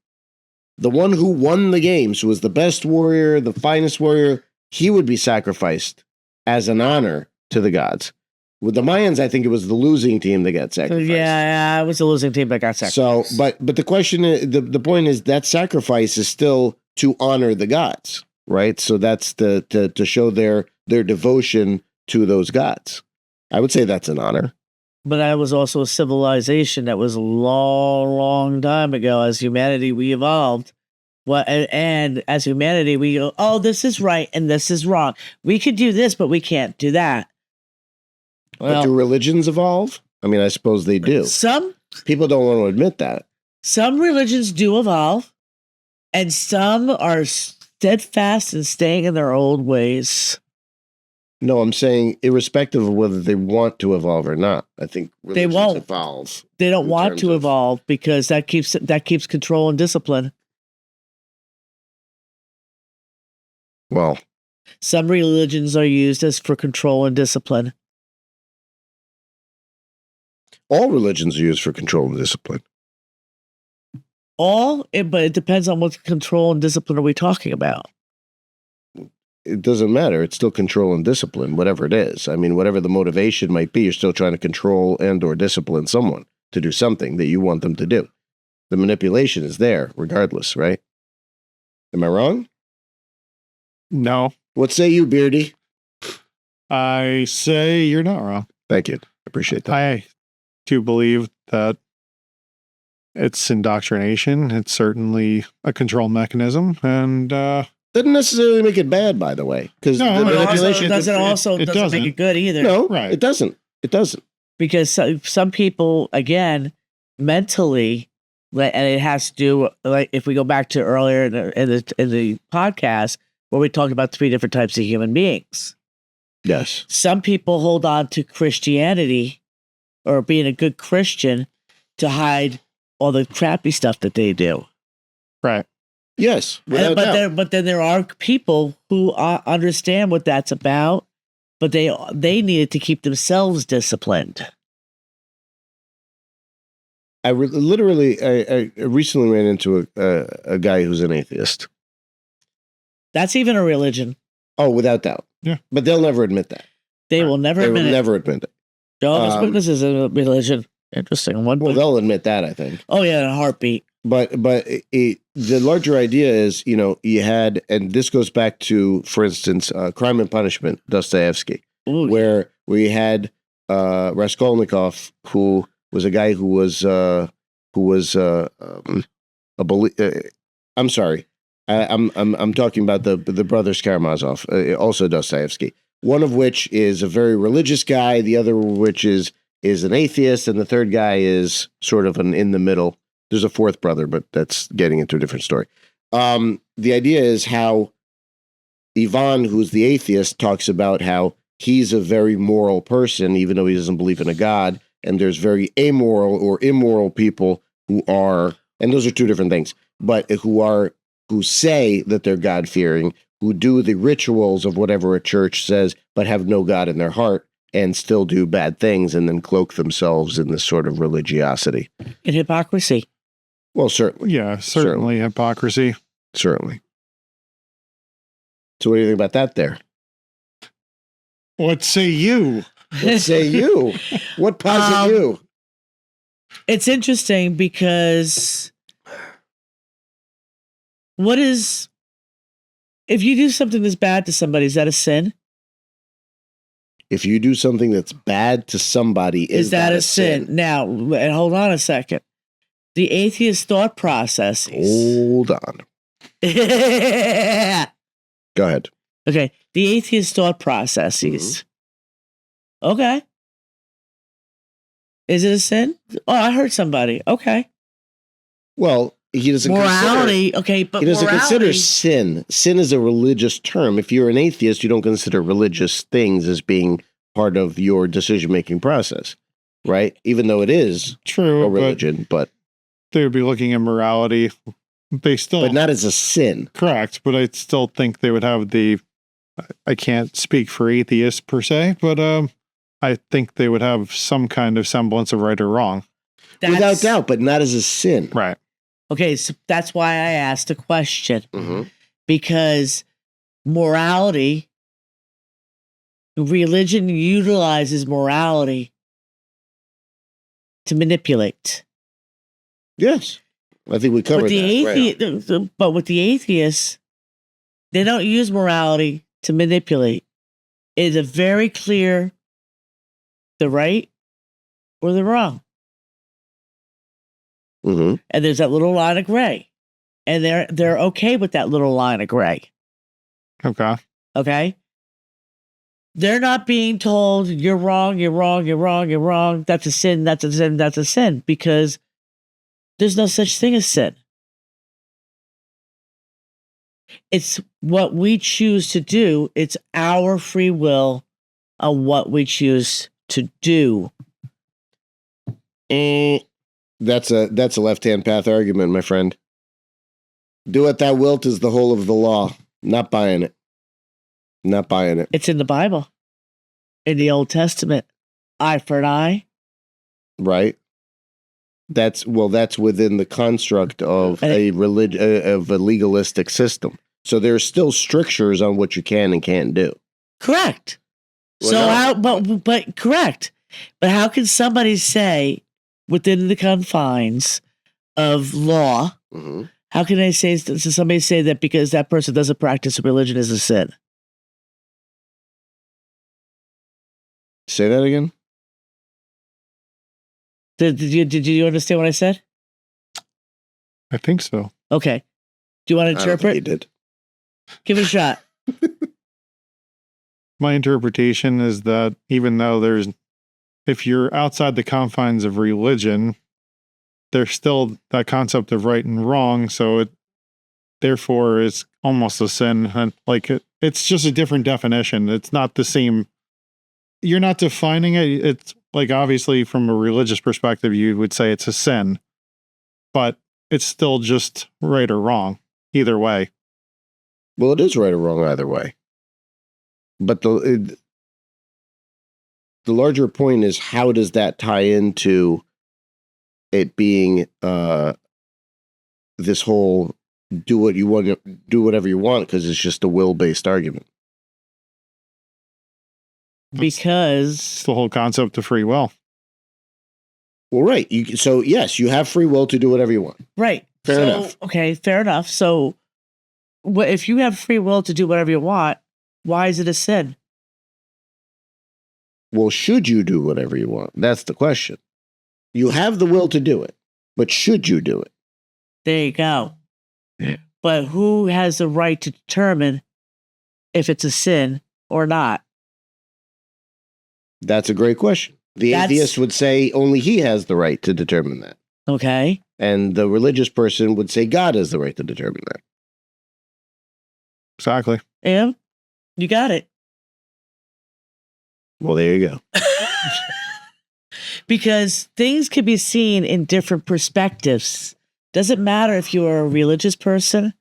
The one who won the games, who was the best warrior, the finest warrior, he would be sacrificed as an honor to the gods. With the Mayans, I think it was the losing team that got sacrificed. Yeah, it was the losing team that got sacrificed. So, but the question is, the point is that sacrifice is still to honor the gods, right? So that's to show their devotion to those gods. I would say that's an honor. But that was also a civilization that was a long, long time ago. As humanity, we evolved. And as humanity, we go, oh, this is right and this is wrong. We could do this, but we can't do that. Well, but do religions evolve? I mean, I suppose they do. Some people don't want to admit that. Some religions do evolve, and some are steadfast in staying in their old ways. No, I'm saying irrespective of whether they want to evolve or not. I think they won't evolve. They don't want to evolve because that keeps control and discipline. Well, some religions are used as for control and discipline. All religions are used for control and discipline. But it depends on what control and discipline are we talking about. It doesn't matter. It's still control and discipline, whatever it is. I mean, whatever the motivation might be, you're still trying to control and or discipline someone to do something that you want them to do. The manipulation is there regardless, right? Am I wrong? No. What say you, Beardy? I say you're not wrong. Thank you. I appreciate that. I do believe that it's indoctrination. It's certainly a control mechanism, and doesn't necessarily make it bad, by the way, because the manipulation doesn't make it good either. No, right? It doesn't. It doesn't, because some people, again, mentally, and it has to do, like if we go back to earlier in the podcast where we talked about 3 different types of human beings. Yes, some people hold on to Christianity or being a good Christian to hide all the crappy stuff that they do. Right. Yes. But then there are people who understand what that's about, but they needed to keep themselves disciplined. I recently ran into a guy who's an atheist. That's even a religion. Oh, without doubt. Yeah. But they'll never admit that. They will never admit it. Never admit it. Jehovah's Witnesses is a religion. Interesting. Well, they'll admit that, I think. Oh, yeah, in a heartbeat. But the larger idea is, you had, and this goes back to, for instance, Crime and Punishment, Dostoevsky, where we had Raskolnikov, who was a guy who was a I'm sorry, I'm talking about the brothers Karamazov, also Dostoevsky. One of which is a very religious guy, the other of which is an atheist, and the third guy is sort of an in the middle. There's a fourth brother, but that's getting into a different story. The idea is how Ivan, who's the atheist, talks about how he's a very moral person, even though he doesn't believe in a god, and there's very amoral or immoral people who are, and those are 2 different things, but who say that they're God-fearing, who do the rituals of whatever a church says, but have no God in their heart, and still do bad things, and then cloak themselves in this sort of religiosity. In hypocrisy. Well, certainly. Yeah, certainly hypocrisy. Certainly. So what do you think about that there? What say you? What say you? What posit you? It's interesting because if you do something that's bad to somebody, is that a sin? If you do something that's bad to somebody, is that a sin? Now, and hold on a second. The atheist thought process. Hold on. Go ahead. Okay. The atheist thought processes. Mm-hmm. Okay. Is it a sin? Oh, I hurt somebody. Okay. Well, he doesn't morality. Consider, okay, but he doesn't consider sin. Sin is a religious term. If you're an atheist, you don't consider religious things as being part of your decision-making process, right? Even though it is true a religion, but they would be looking at morality. But not as a sin. Correct, but I still think they would have I can't speak for atheists per se, but I think they would have some kind of semblance of right or wrong. Without doubt, but not as a sin. Right. Okay, so that's why I asked the question. Mm-hmm. Because morality, religion utilizes morality to manipulate. Yes. I think we covered that. But with the atheists, They don't use morality to manipulate. It's a very clear the right or the wrong. Mm-hmm. And there's that little line of gray. And they're okay with that little line of gray. Okay. Okay? They're not being told you're wrong, you're wrong, you're wrong, you're wrong. That's a sin, that's a sin, that's a sin. Because there's no such thing as sin. It's what we choose to do. It's our free will on what we choose to do. That's a left-hand path argument, my friend. Do what thou wilt is the whole of the law. Not buying it. Not buying it. It's in the Bible. In the Old Testament. Eye for an eye. Right. That's within the construct of a legalistic system. So there's still strictures on what you can and can't do. Correct. Well, so no. but correct. But how can somebody say within the confines of law, Mm-hmm. how can they say to somebody say that because that person doesn't practice a religion is a sin? Say that again? Did you understand what I said? I think so. Okay. Do you want to I don't think interpret? you did. Give it a shot. My interpretation is that even though if you're outside the confines of religion, there's still that concept of right and wrong. So it therefore is almost a sin. And it's just a different definition. It's not the same. You're not defining it. It's like, obviously from a religious perspective, you would say it's a sin, but it's still just right or wrong either way. Well, it is right or wrong either way. But the larger point is, how does that tie into it being this whole do what you want, do whatever you want, because it's just a will-based argument. Because It's the whole concept of free will. Well, right. So yes, you have free will to do whatever you want. right. Fair enough. Okay, fair enough. So if you have free will to do whatever you want, why is it a sin? Well, should you do whatever you want? That's the question. You have the will to do it, but should you do it? There you go. Yeah. But who has the right to determine if it's a sin or not? That's a great question. The atheist would say only he has the right to determine that. Okay. And the religious person would say God has the right to determine that. Exactly. Yeah, you got it. Well, there you go. Because things can be seen in different perspectives. Doesn't matter if you're a religious person,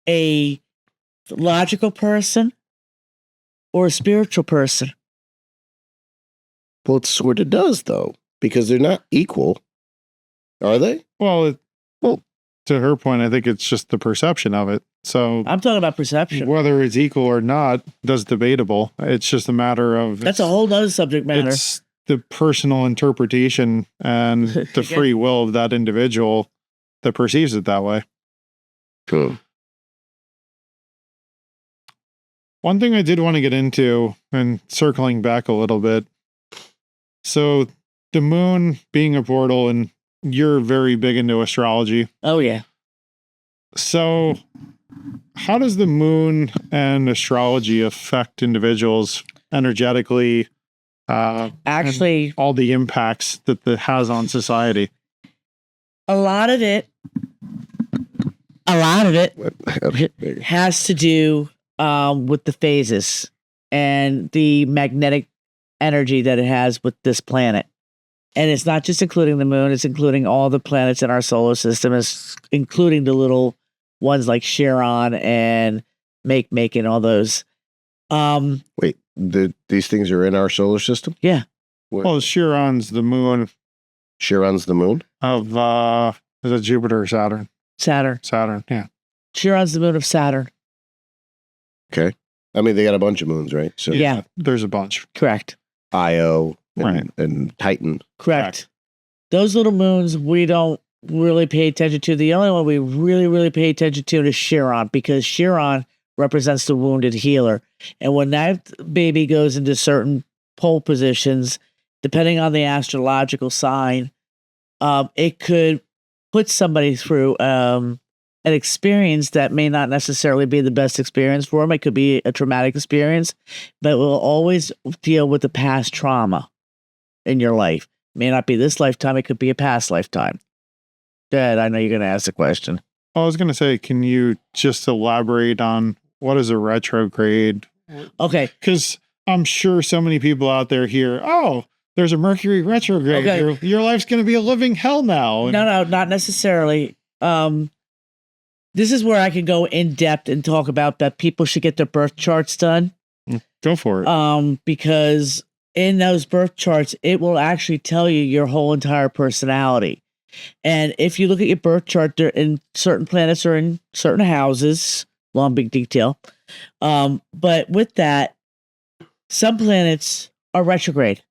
a logical person, or a spiritual person. Well, it sort of does, though, because they're not equal. Are they? Well, to her point, I think it's just the perception of it. So I'm talking about perception. whether it's equal or not, that's debatable. It's just a matter of That's a whole other subject matter. It's the personal interpretation and the Yeah. free will of that individual that perceives it that way. Cool. One thing I did want to get into, and circling back a little bit. So the moon being a portal, and you're very big into astrology. Oh, yeah. So how does the moon and astrology affect individuals energetically? Actually, and all the impacts that it has on society. a lot of it has to do with the phases and the magnetic energy that it has with this planet. And it's not just including the moon, it's including all the planets in our solar system, it's including the little ones like Chiron and Make and all those. Wait, these things are in our solar system? Yeah. What? Well, Chiron's the moon Chiron's the moon? of is it Jupiter or Saturn? Saturn. Saturn, yeah. Chiron's the moon of Saturn. Okay. I mean, they got a bunch of moons, right? So Yeah. There's a bunch. Correct. Io and, Right. and Titan. Correct. Those little moons we don't really pay attention to. The only one we really, really pay attention to is Chiron, because Chiron represents the wounded healer. And when that baby goes into certain pole positions, depending on the astrological sign, it could put somebody through an experience that may not necessarily be the best experience for them. It could be a traumatic experience, but it will always deal with the past trauma in your life. It may not be this lifetime, it could be a past lifetime. Dad, I know you're going to ask a question. I was going to say, can you just elaborate on what is a retrograde? Okay. Because I'm sure so many people out there hear, oh, there's a Mercury retrograde. Okay. Your life's going to be a living hell now. No, not necessarily. This is where I can go in depth and talk about that people should get their birth charts done. Go for it. Because in those birth charts, it will actually tell you your whole entire personality. And if you look at your birth chart, they're in certain planets or in certain houses, long big detail. But with that, some planets are retrograde.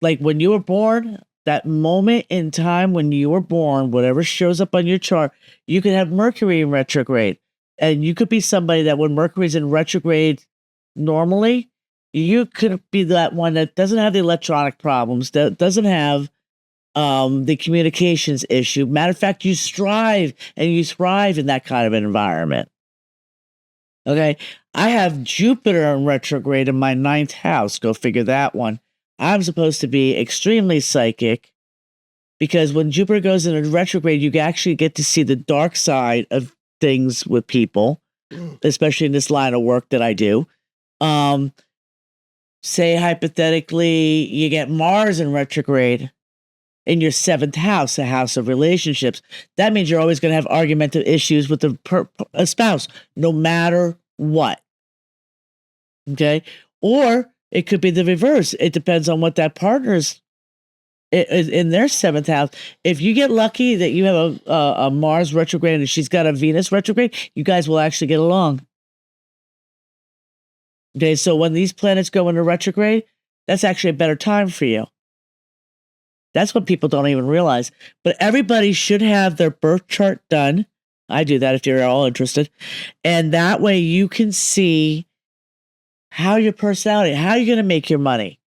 Like when you were born, that moment in time when you were born, whatever shows up on your chart, you could have Mercury in retrograde. And you could be somebody that when Mercury's in retrograde normally, you could be that one that doesn't have the electronic problems, that doesn't have the communications issue. Matter of fact, you strive and you thrive in that kind of an environment. Okay. I have Jupiter in retrograde in my 9th house. Go figure that one. I'm supposed to be extremely psychic because when Jupiter goes into retrograde, you actually get to see the dark side of things with people, especially in this line of work that I do. Say hypothetically, you get Mars in retrograde in your 7th house, a house of relationships. That means you're always going to have argumentative issues with a spouse, no matter what. Okay? Or it could be the reverse. It depends on what that partner's in their 7th house. If you get lucky that you have a Mars retrograde and she's got a Venus retrograde, you guys will actually get along. Okay, so when these planets go into retrograde, that's actually a better time for you. That's what people don't even realize. But everybody should have their birth chart done. I do that if you're all interested. And that way you can see how your personality, how you're going to make your money.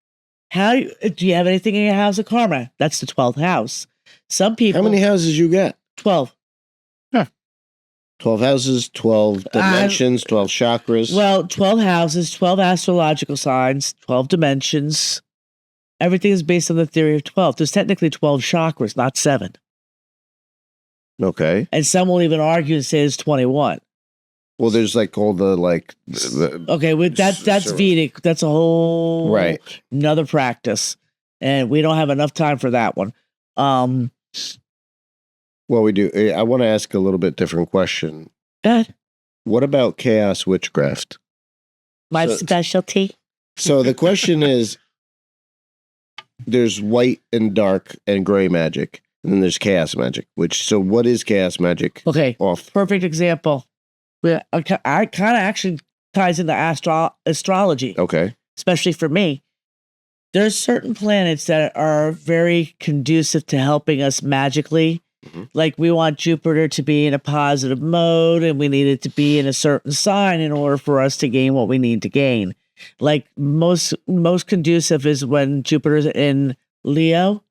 Do you have anything in your house of karma? That's the 12th house. Some people. How many houses you got? 12. 12 houses, 12 dimensions, 12 chakras. Well, 12 houses, 12 astrological signs, 12 dimensions. Everything is based on the theory of 12. There's technically 12 chakras, not 7. Okay. And some will even argue and say it's 21. Well, there's like all the okay, well, that's Vedic. That's a whole another practice. And we don't have enough time for that one. Well, we do. I want to ask a little bit different question. Go ahead. What about chaos witchcraft? My specialty. So the question is, there's white and dark and gray magic, and then there's chaos magic. So what is chaos magic? Okay, perfect example. I kind of actually ties into astrology. Okay. Especially for me. There's certain planets that are very conducive to helping us magically. Mm-hmm. Like we want Jupiter to be in a positive mode and we need it to be in a certain sign in order for us to gain what we need to gain. Like most conducive is when Jupiter's in Leo,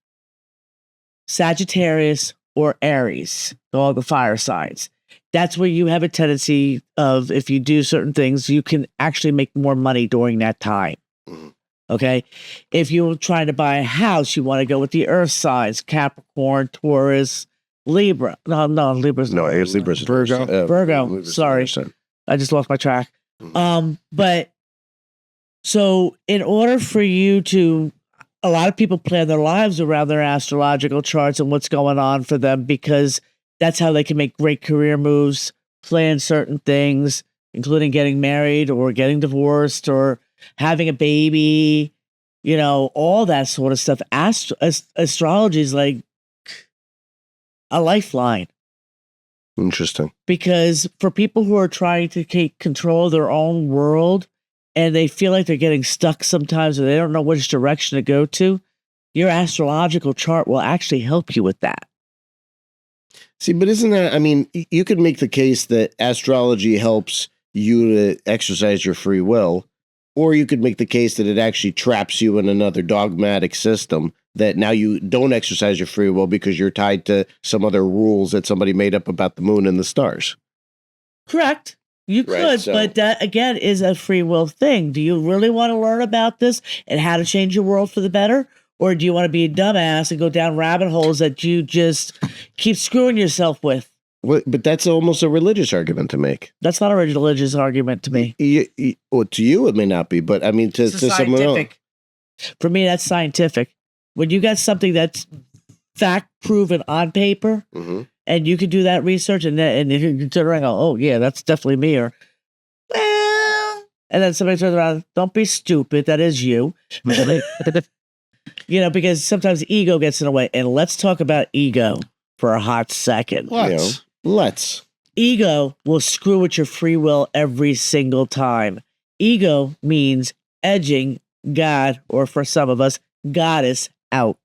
Sagittarius, or Aries, all the fire signs. That's where you have a tendency of, if you do certain things, you can actually make more money during that time. Mm-hmm. Okay. If you're trying to buy a house, you want to go with the earth signs, Capricorn, Taurus, Libra. No, Libra's no, it's Libra's Virgo. Virgo. Libra's Sorry. I just lost my track. But so in order for you to, a lot of people plan their lives around their astrological charts and what's going on for them, because that's how they can make great career moves, plan certain things, including getting married or getting divorced or having a baby, all that sort of stuff. Astrology is like a lifeline. Interesting. Because for people who are trying to take control of their own world and they feel like they're getting stuck sometimes or they don't know which direction to go to, your astrological chart will actually help you with that. See, but isn't that, you could make the case that astrology helps you to exercise your free will, or you could make the case that it actually traps you in another dogmatic system that now you don't exercise your free will because you're tied to some other rules that somebody made up about the moon and the stars. Correct. You could, but that, again, is a free will thing. Do you really want to learn about this and how to change your world for the better? Or do you want to be a dumbass and go down rabbit holes that you just keep screwing yourself with? Well, but that's almost a religious argument to make. That's not a religious argument to me. Well, to you, it may not be, but I mean, to someone else. For me, that's scientific. When you got something that's fact proven on paper, and you can do that research, and you turn around and go, oh, yeah, that's definitely me, or, well, and then somebody turns around, don't be stupid, that is you. You know, because sometimes ego gets in the way. And let's talk about ego for a hot second. Let's. Ego will screw with your free will every single time. Ego means edging God, or for some of us, goddess, out.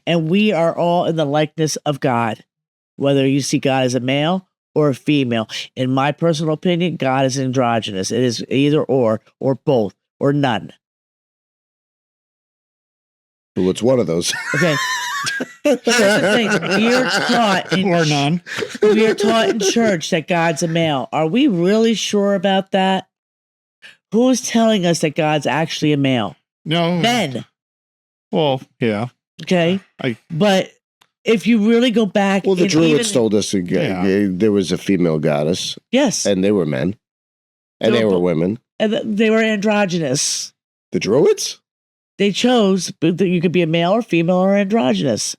And we are all in the likeness of God, whether you see God as a male or a female. In my personal opinion, God is androgynous. It is either or both, or none. Well, it's one of those. Okay. Here's the thing. We are taught or none. We are taught in church that God's a male. Are we really sure about that? Who's telling us that God's actually a male? No. Men. Well, yeah. Okay. But if you really go back... Well, the Druids told us there was a female goddess. Yes. And they were men. And they were women. And they were androgynous. The Druids? They chose that you could be a male or female or androgynous.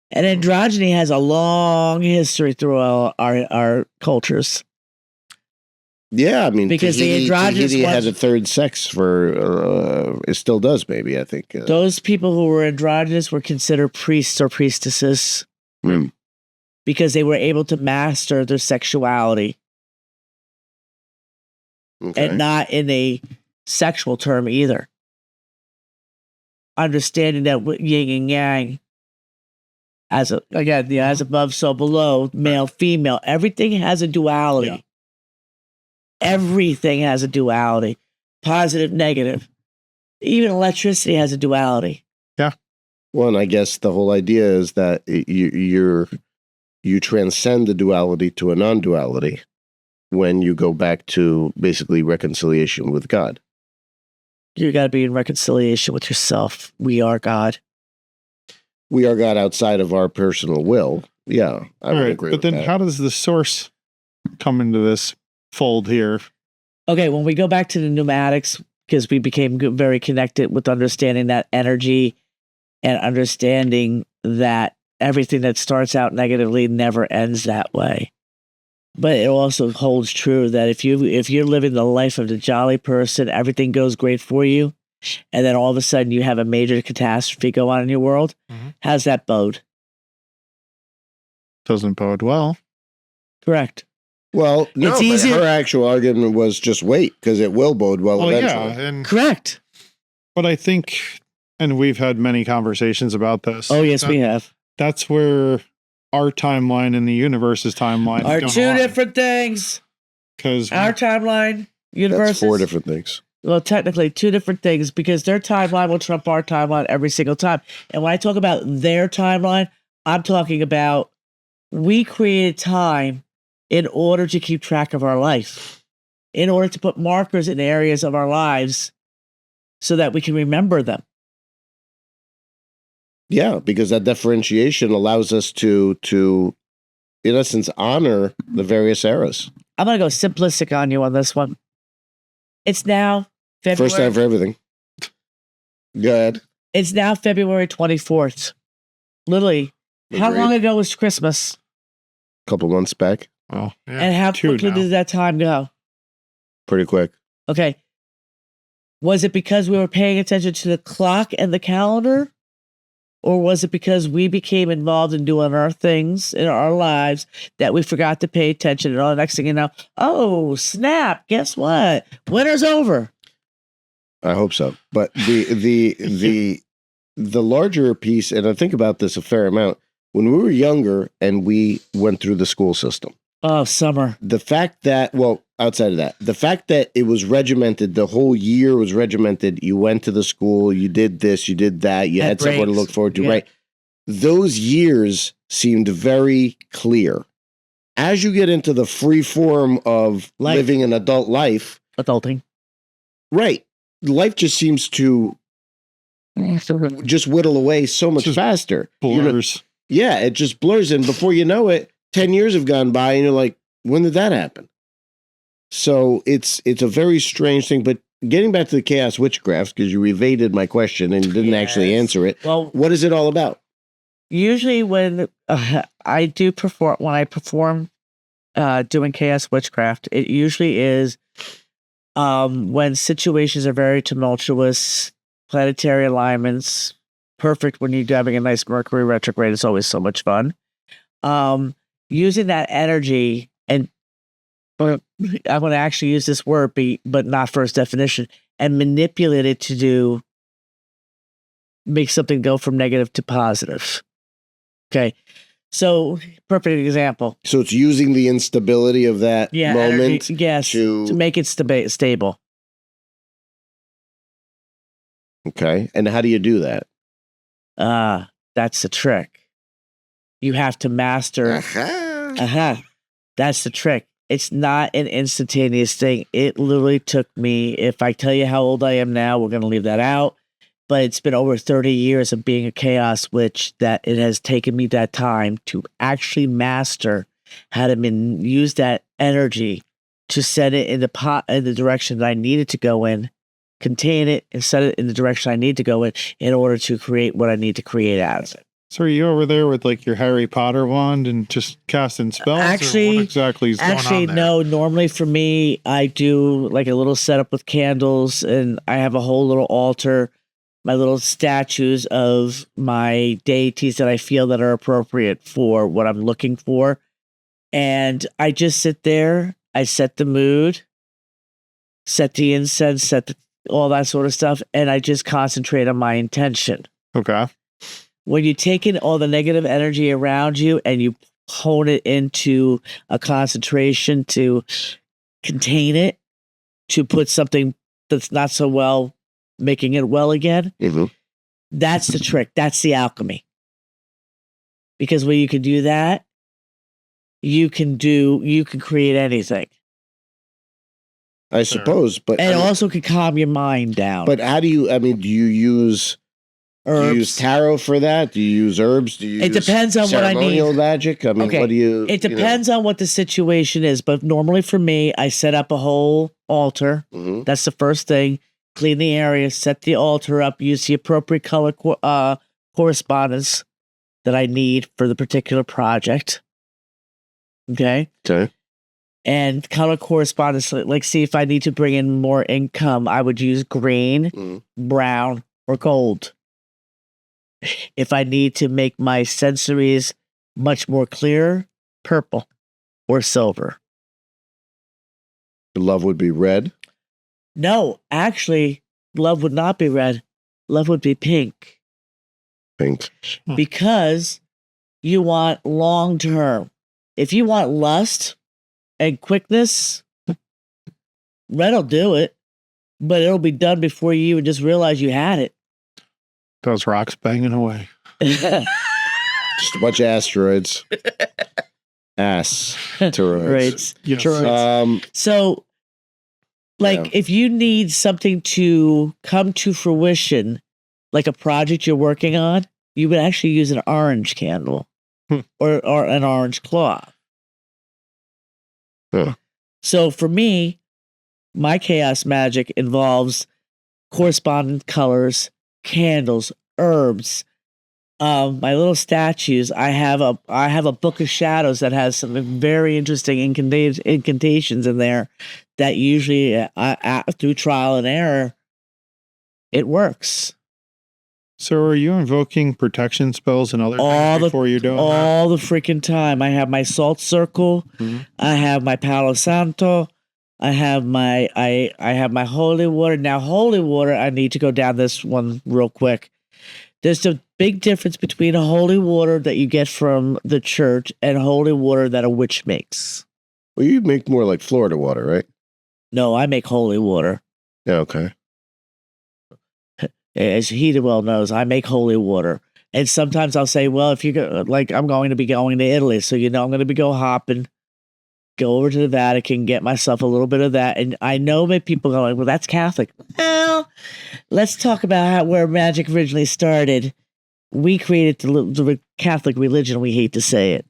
And androgyny has a long history through our cultures. Yeah, I mean, because the androgynous had a third sex for, it still does, maybe, I think. Those people who were androgynous were considered priests or priestesses because they were able to master their sexuality. Okay. And not in a sexual term either. Understanding that yin and yang, as above, so below, male, female, everything has a duality. Yeah. Everything has a duality, positive, negative. Even electricity has a duality. Yeah. Well, and I guess the whole idea is that you transcend the duality to a non-duality when you go back to basically reconciliation with God. You got to be in reconciliation with yourself. We are God. We are God outside of our personal will. Yeah, I would agree with that. But then how does the source come into this fold here? Okay, when we go back to the pneumatics, because we became very connected with understanding that energy and understanding that everything that starts out negatively never ends that way. But it also holds true that if you're living the life of the jolly person, everything goes great for you, and then all of a sudden you have a major catastrophe go on in your world, how's that bode? Doesn't bode well. Correct. Well, no, it's easier. Her actual argument was just wait, because it will bode well eventually. Yeah, and correct. But I think, and we've had many conversations about this. Oh, yes, we have. That's where our timeline and the universe's timeline are two different things. Because our timeline, universe, that's 4 different things. Well, technically 2 different things, because their timeline will trump our timeline every single time. And when I talk about their timeline, I'm talking about we created time in order to keep track of our life, in order to put markers in areas of our lives so that we can remember them. Yeah, because that differentiation allows us to, in essence, honor the various eras. I'm going to go simplistic on you on this one. It's now February. First time for everything. Go ahead. It's now February 24th. Literally, how long ago was Christmas? A couple months back. Oh, yeah. And how quickly did that time go? Pretty quick. Okay. Was it because we were paying attention to the clock and the calendar? Or was it because we became involved in doing our things in our lives that we forgot to pay attention? And all the next thing you know, oh, snap, guess what? Winter's over. I hope so. But the larger piece, and I think about this a fair amount, when we were younger and we went through the school system, Oh, summer. The fact that, well, outside of that, the fact that it was regimented, the whole year was regimented. You went to the school, you did this, you did that, you had somewhere to look forward to, right? Those years seemed very clear. As you get into the free form of living an adult life, adulting, right? Life just seems to just whittle away so much faster. Blurs. Yeah, it just blurs. And before you know it, 10 years have gone by and you're like, when did that happen? So it's a very strange thing. But getting back to the chaos witchcraft, because you evaded my question and didn't actually answer it. Well, what is it all about? Usually when I perform doing chaos witchcraft, it usually is when situations are very tumultuous, planetary alignments, perfect when you're having a nice Mercury retrograde. It's always so much fun. Using that energy, and I'm going to actually use this word, but not for its definition, and manipulate it to make something go from negative to positive. Okay. So, perfect example. So it's using the instability of that moment to make it stable. Okay. And how do you do that? That's the trick. You have to master. That's the trick. It's not an instantaneous thing. It literally took me, if I tell you how old I am now, we're going to leave that out. But it's been over 30 years of being a chaos witch that it has taken me that time to actually master how to use that energy to set it in the direction that I needed to go in, contain it, and set it in the direction I need to go in order to create what I need to create out of it. So are you over there with like your Harry Potter wand and just casting spells? Actually, or what exactly is going on there? No. Normally for me, I do like a little setup with candles, and I have a whole little altar, my little statues of my deities that I feel that are appropriate for what I'm looking for. And I just sit there, I set the mood, set the incense, set all that sort of stuff, and I just concentrate on my intention. Okay. When you take in all the negative energy around you and you hone it into a concentration to contain it, to put something that's not so well, making it well again, that's the trick. That's the alchemy. Because when you can do that, you can create anything. I suppose, but and it also can calm your mind down. But how do you? I mean, do you use herbs? Do you use tarot for that? Do you use herbs? Do you? It depends on what I need. Ceremonial magic. I mean, what do you? It depends on what the situation is, but normally for me, I set up a whole altar. That's the first thing. Clean the area, set the altar up, use the appropriate color correspondence that I need for the particular project. Okay. And color correspondence, like see if I need to bring in more income, I would use green, brown, or gold. If I need to make my sensories much more clear, purple or silver. Love would be red? No, actually, love would not be red. Love would be pink. Pink. Because you want long term. If you want lust and quickness, red will do it, but it'll be done before you even just realize you had it. Those rocks banging away. Just a bunch of asteroids. Asteroids. So, if you need something to come to fruition, like a project you're working on, you would actually use an orange candle or an orange cloth. So for me, my chaos magic involves correspondent colors, candles, herbs, my little statues. I have a book of shadows that has some very interesting incantations in there that usually through trial and error, it works. So are you invoking protection spells and other things before you're doing all the freaking time? I have my salt circle. I have my Palo Santo. I have my holy water. Now, holy water, I need to go down this one real quick. There's a big difference between a holy water that you get from the church and holy water that a witch makes. Well, you make more like Florida water, right? No, I make holy water. Yeah, okay. As he well knows, I make holy water. And sometimes I'll say, well, if you go, like, I'm going to be going to Italy, so I'm going to be go hopping, go over to the Vatican, get myself a little bit of that. And I know that people go like, well, that's Catholic. Well, let's talk about where magic originally started. We created the Catholic religion. We hate to say it.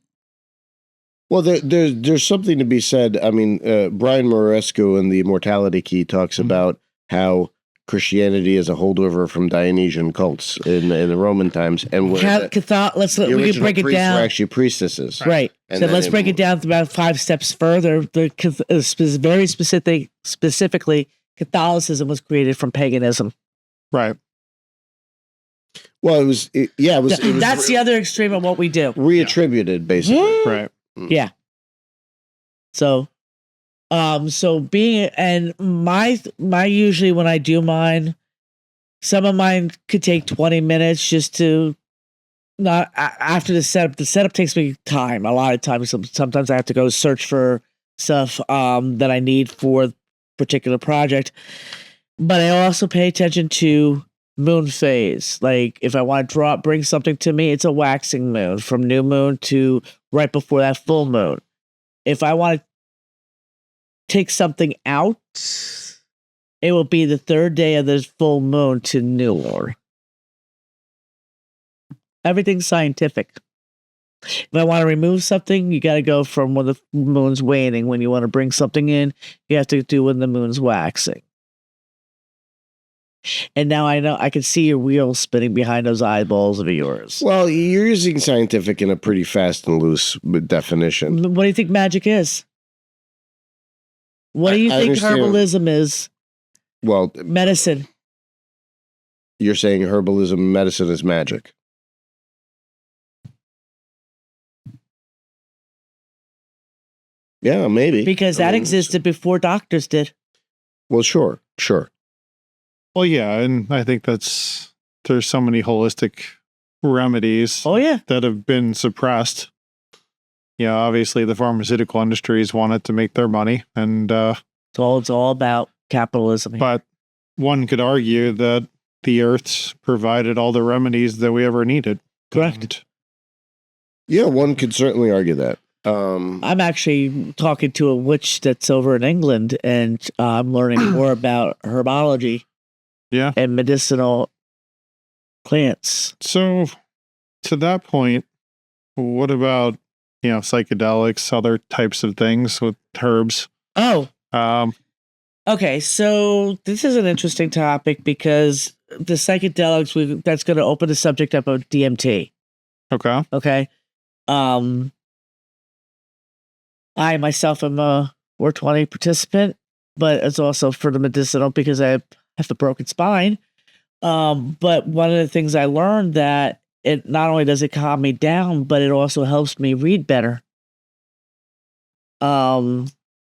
Well, there's something to be said. I mean, Brian Moresco in the Immortality Key talks about how Christianity is a holdover from Dionysian cults in the Roman times, and we can break it down. Were actually priestesses, right? And so let's break it down about 5 steps further. Very specifically, Catholicism was created from paganism, right? Well, it was that's the other extreme of what we do. Reattributed, basically, right? Yeah. So being and my usually when I do mine, some of mine could take 20 minutes just to not after the setup. The setup takes me time. A lot of times, sometimes I have to go search for stuff that I need for a particular project. But I also pay attention to moon phase. Like if I want to bring something to me, it's a waxing moon from new moon to right before that full moon. If I want to take something out, it will be the 3rd day of the full moon to new moon. Everything's scientific. If I want to remove something, you got to go from when the moon's waning. When you want to bring something in, you have to do when the moon's waxing. And now I know I can see your wheels spinning behind those eyeballs of yours. Well, you're using scientific in a pretty fast and loose definition. What do you think magic is? What do you think herbalism is? Well, medicine. You're saying herbalism and medicine is magic. Yeah, maybe. Because that existed before doctors did. Well, sure. Well, yeah, and I think there's so many holistic remedies that have been suppressed. Yeah, obviously the pharmaceutical industries wanted to make their money, and it's all about capitalism. But one could argue that the Earth's provided all the remedies that we ever needed. Correct. Yeah, one could certainly argue that. I'm actually talking to a witch that's over in England, and I'm learning more about herbology. Yeah. And medicinal plants. So, to that point, what about, psychedelics, other types of things with herbs? Oh. Okay, so this is an interesting topic because the psychedelics, that's going to open the subject up of DMT. Okay. Okay. I myself am a 420 participant, but it's also for the medicinal because I have the broken spine. But one of the things I learned that it not only does it calm me down, but it also helps me read better.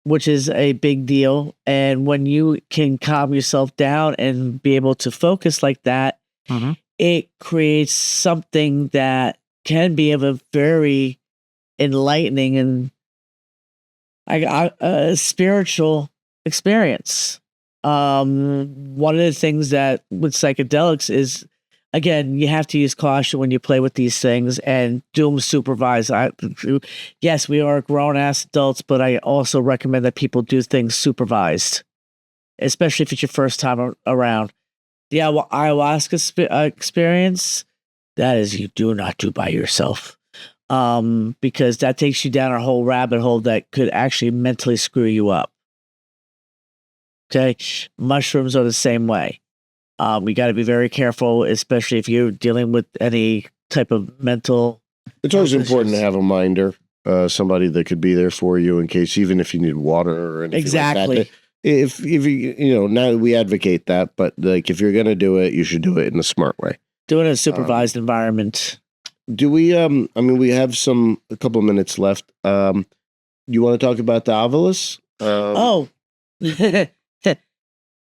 Which is a big deal. And when you can calm yourself down and be able to focus like that, it creates something that can be of a very enlightening and a spiritual experience. One of the things that with psychedelics is, again, you have to use caution when you play with these things and do them supervised. Yes, we are grown-ass adults, but I also recommend that people do things supervised, especially if it's your first time around. The ayahuasca experience, that is, you do not do by yourself, because that takes you down a whole rabbit hole that could actually mentally screw you up. Okay, mushrooms are the same way. We got to be very careful, especially if you're dealing with any type of mental. It's always important to have a minder, somebody that could be there for you in case, even if you need water or anything exactly. like that. If you now we advocate that, but like if you're gonna do it, you should do it in a smart way. Do it in a supervised environment. Do we? I mean, we have a couple of minutes left. You want to talk about the Ovilus?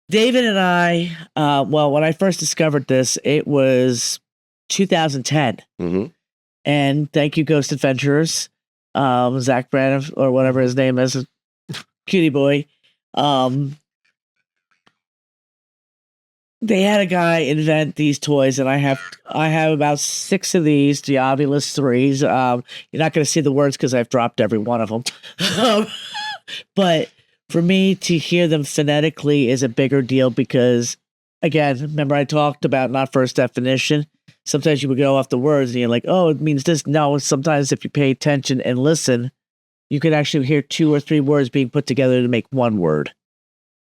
David and I, when I first discovered this, it was 2010. And thank you, Ghost Adventurers. Zach Brannon, or whatever his name is, cutie boy. They had a guy invent these toys, and I have about 6 of these Diabolus 3s. You're not going to see the words because I've dropped every one of them. But for me to hear them phonetically is a bigger deal because, again, remember I talked about not first definition. Sometimes you would go off the words and you're like, oh, it means this. No, sometimes if you pay attention and listen, you can actually hear 2 or 3 words being put together to make one word,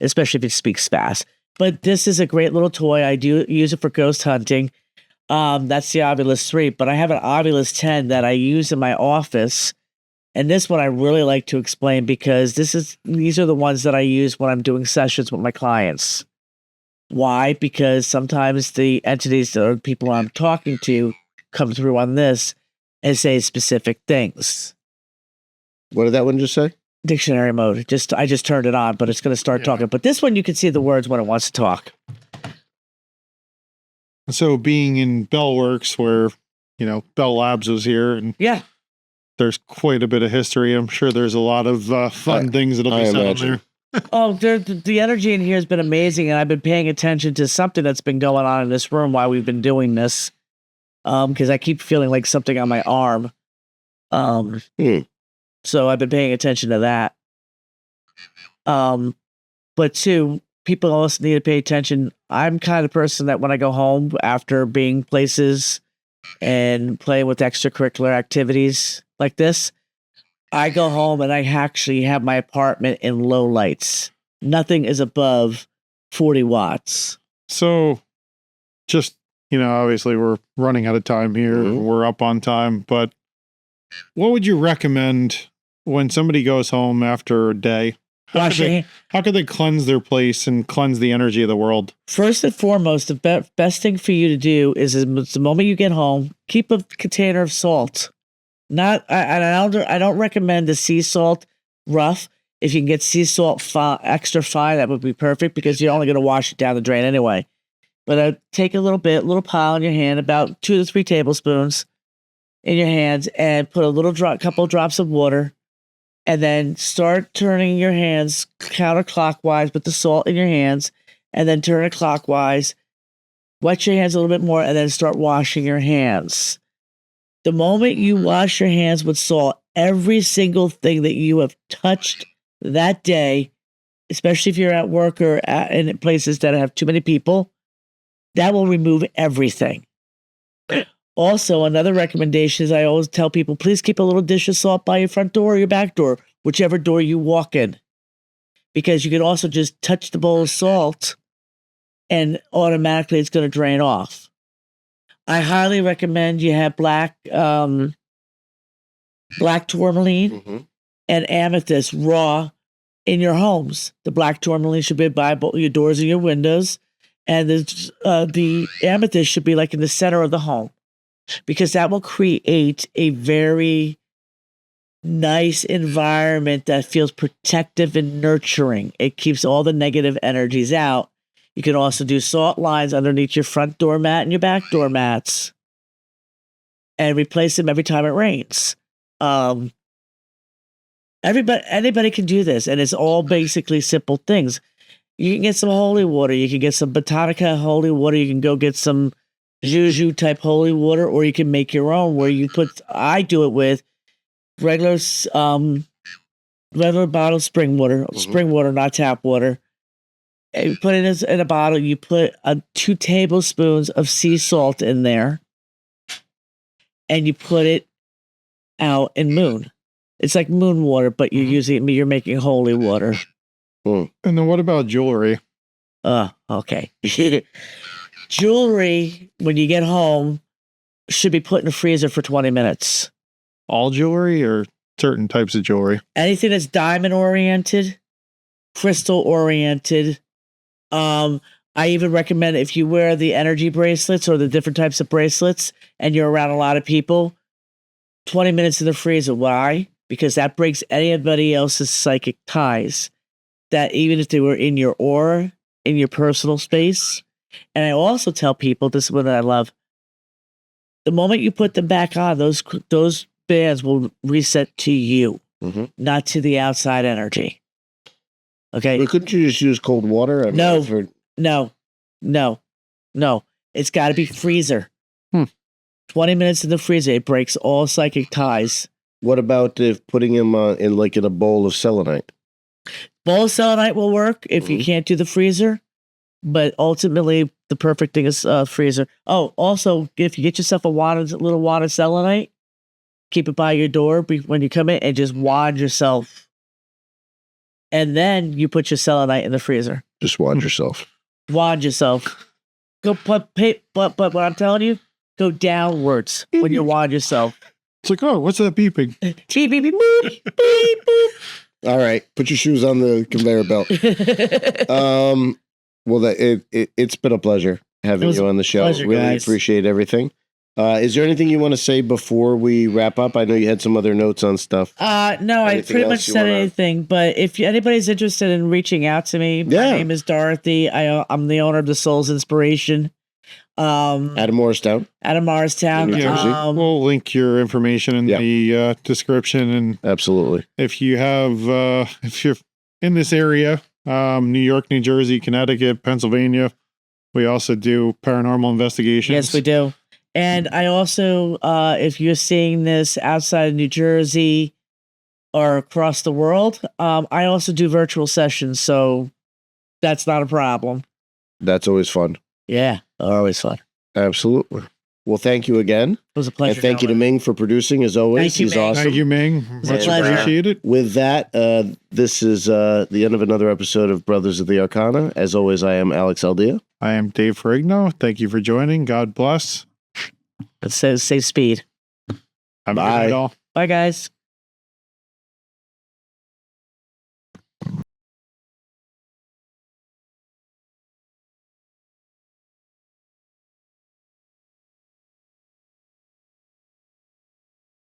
especially if it speaks fast. But this is a great little toy. I do use it for ghost hunting. That's the Ovilus 3, but I have an Ovilus 10 that I use in my office. And this one I really like to explain because these are the ones that I use when I'm doing sessions with my clients. Why? Because sometimes the entities or people I'm talking to come through on this and say specific things. What did that one just say? Dictionary mode. I just turned it on, but it's going to start talking. But this one, you can see the words when it wants to talk. So being in Bell Works, where, Bell Labs was here, and there's quite a bit of history. I'm sure there's a lot of fun things that'll be said on there. Oh, the energy in here has been amazing, and I've been paying attention to something that's been going on in this room while we've been doing this, because I keep feeling like something on my arm. So I've been paying attention to that. But 2, people also need to pay attention. I'm kind of person that when I go home after being places and playing with extracurricular activities like this, I go home and I actually have my apartment in low lights. Nothing is above 40 watts. So just, obviously we're running out of time here. Mm-hmm. We're up on time, but what would you recommend when somebody goes home after a day? How could they cleanse their place and cleanse the energy of the world? First and foremost, the best thing for you to do is the moment you get home, keep a container of salt. I don't recommend the sea salt rough. If you can get sea salt extra fine, that would be perfect because you're only going to wash it down the drain anyway. But take a little pile in your hand, about 2 to 3 tablespoons in your hands, and put a couple drops of water. And then start turning your hands counterclockwise with the salt in your hands, and then turn it clockwise. Wet your hands a little bit more, and then start washing your hands. The moment you wash your hands with salt, every single thing that you have touched that day, especially if you're at work or in places that have too many people, that will remove everything. Also, another recommendation is I always tell people, please keep a little dish of salt by your front door or your back door, whichever door you walk in. Because you can also just touch the bowl of salt and automatically it's going to drain off. I highly recommend you have black tourmaline and amethyst raw in your homes. The black tourmaline should be by both your doors and your windows. And the amethyst should be like in the center of the home. Because that will create a very nice environment that feels protective and nurturing. It keeps all the negative energies out. You can also do salt lines underneath your front doormat and your back doormats and replace them every time it rains. Anybody can do this, and it's all basically simple things. You can get some holy water. You can get some Botanica holy water. You can go get some Juju type holy water, or you can make your own where you I do it with regular bottle spring water, not tap water. And you put it in a bottle, you put 2 tablespoons of sea salt in there and you put it out in moon. It's like moon water, but you're making holy water. And then what about jewelry? Okay. Jewelry, when you get home, should be put in the freezer for 20 minutes. All jewelry or certain types of jewelry? Anything that's diamond-oriented, crystal-oriented. I even recommend if you wear the energy bracelets or the different types of bracelets and you're around a lot of people, 20 minutes in the freezer. Why? Because that breaks anybody else's psychic ties. That even if they were in your aura, in your personal space. And I also tell people, this is what I love, the moment you put them back on, those bands will reset to you, not to the outside energy. Okay. But couldn't you just use cold water? I mean, No. I've heard- No. It's got to be freezer. 20 minutes in the freezer. It breaks all psychic ties. What about if putting him in a bowl of selenite? Bowl of selenite will work if you Mhm. can't do the freezer. But ultimately, the perfect thing is freezer. Oh, also, if you get yourself a little wad of selenite, keep it by your door when you come in and just wad yourself. And then you put your selenite in the freezer. Just wad yourself. Wad yourself. Go but what I'm telling you, go downwards when you wad yourself. It's like, oh, what's that beeping? Beep, beep, beep, boop, beep, boop. All right, put your shoes on the conveyor belt. Well, it's been a pleasure having you on the show. Pleasure, really guys. appreciate everything. Is there anything you want to say before we wrap up? I know you had some other notes on stuff. No, I Anything pretty else much you said wanna- anything. But if anybody's interested in reaching out to me, Yeah. my name is Dorothy. I'm the owner of the Soul's Inspiration. Adam Morristown. Out of Morristown. New Jersey. We'll link your information in Yeah. the description. And Absolutely. if you have, if you're in this area, New York, New Jersey, Connecticut, Pennsylvania, we also do paranormal investigations. Yes, we do. And I also, if you're seeing this outside of New Jersey or across the world, I also do virtual sessions. So that's not a problem. That's always fun. Yeah, always fun. Absolutely. Well, thank you again. It was a pleasure. And thank you to gentlemen. Ming for producing as always. Thank you, He's Ming. awesome. Thank you, Ming. Much pleasure. appreciated. With that, this is the end of another episode of Brothers of the Arcana. As always, I am Alex Aldea. I am Dave Ferrigno. Thank you for joining. God bless. It says safe speed. Have a good Bye. night, all. Bye, guys.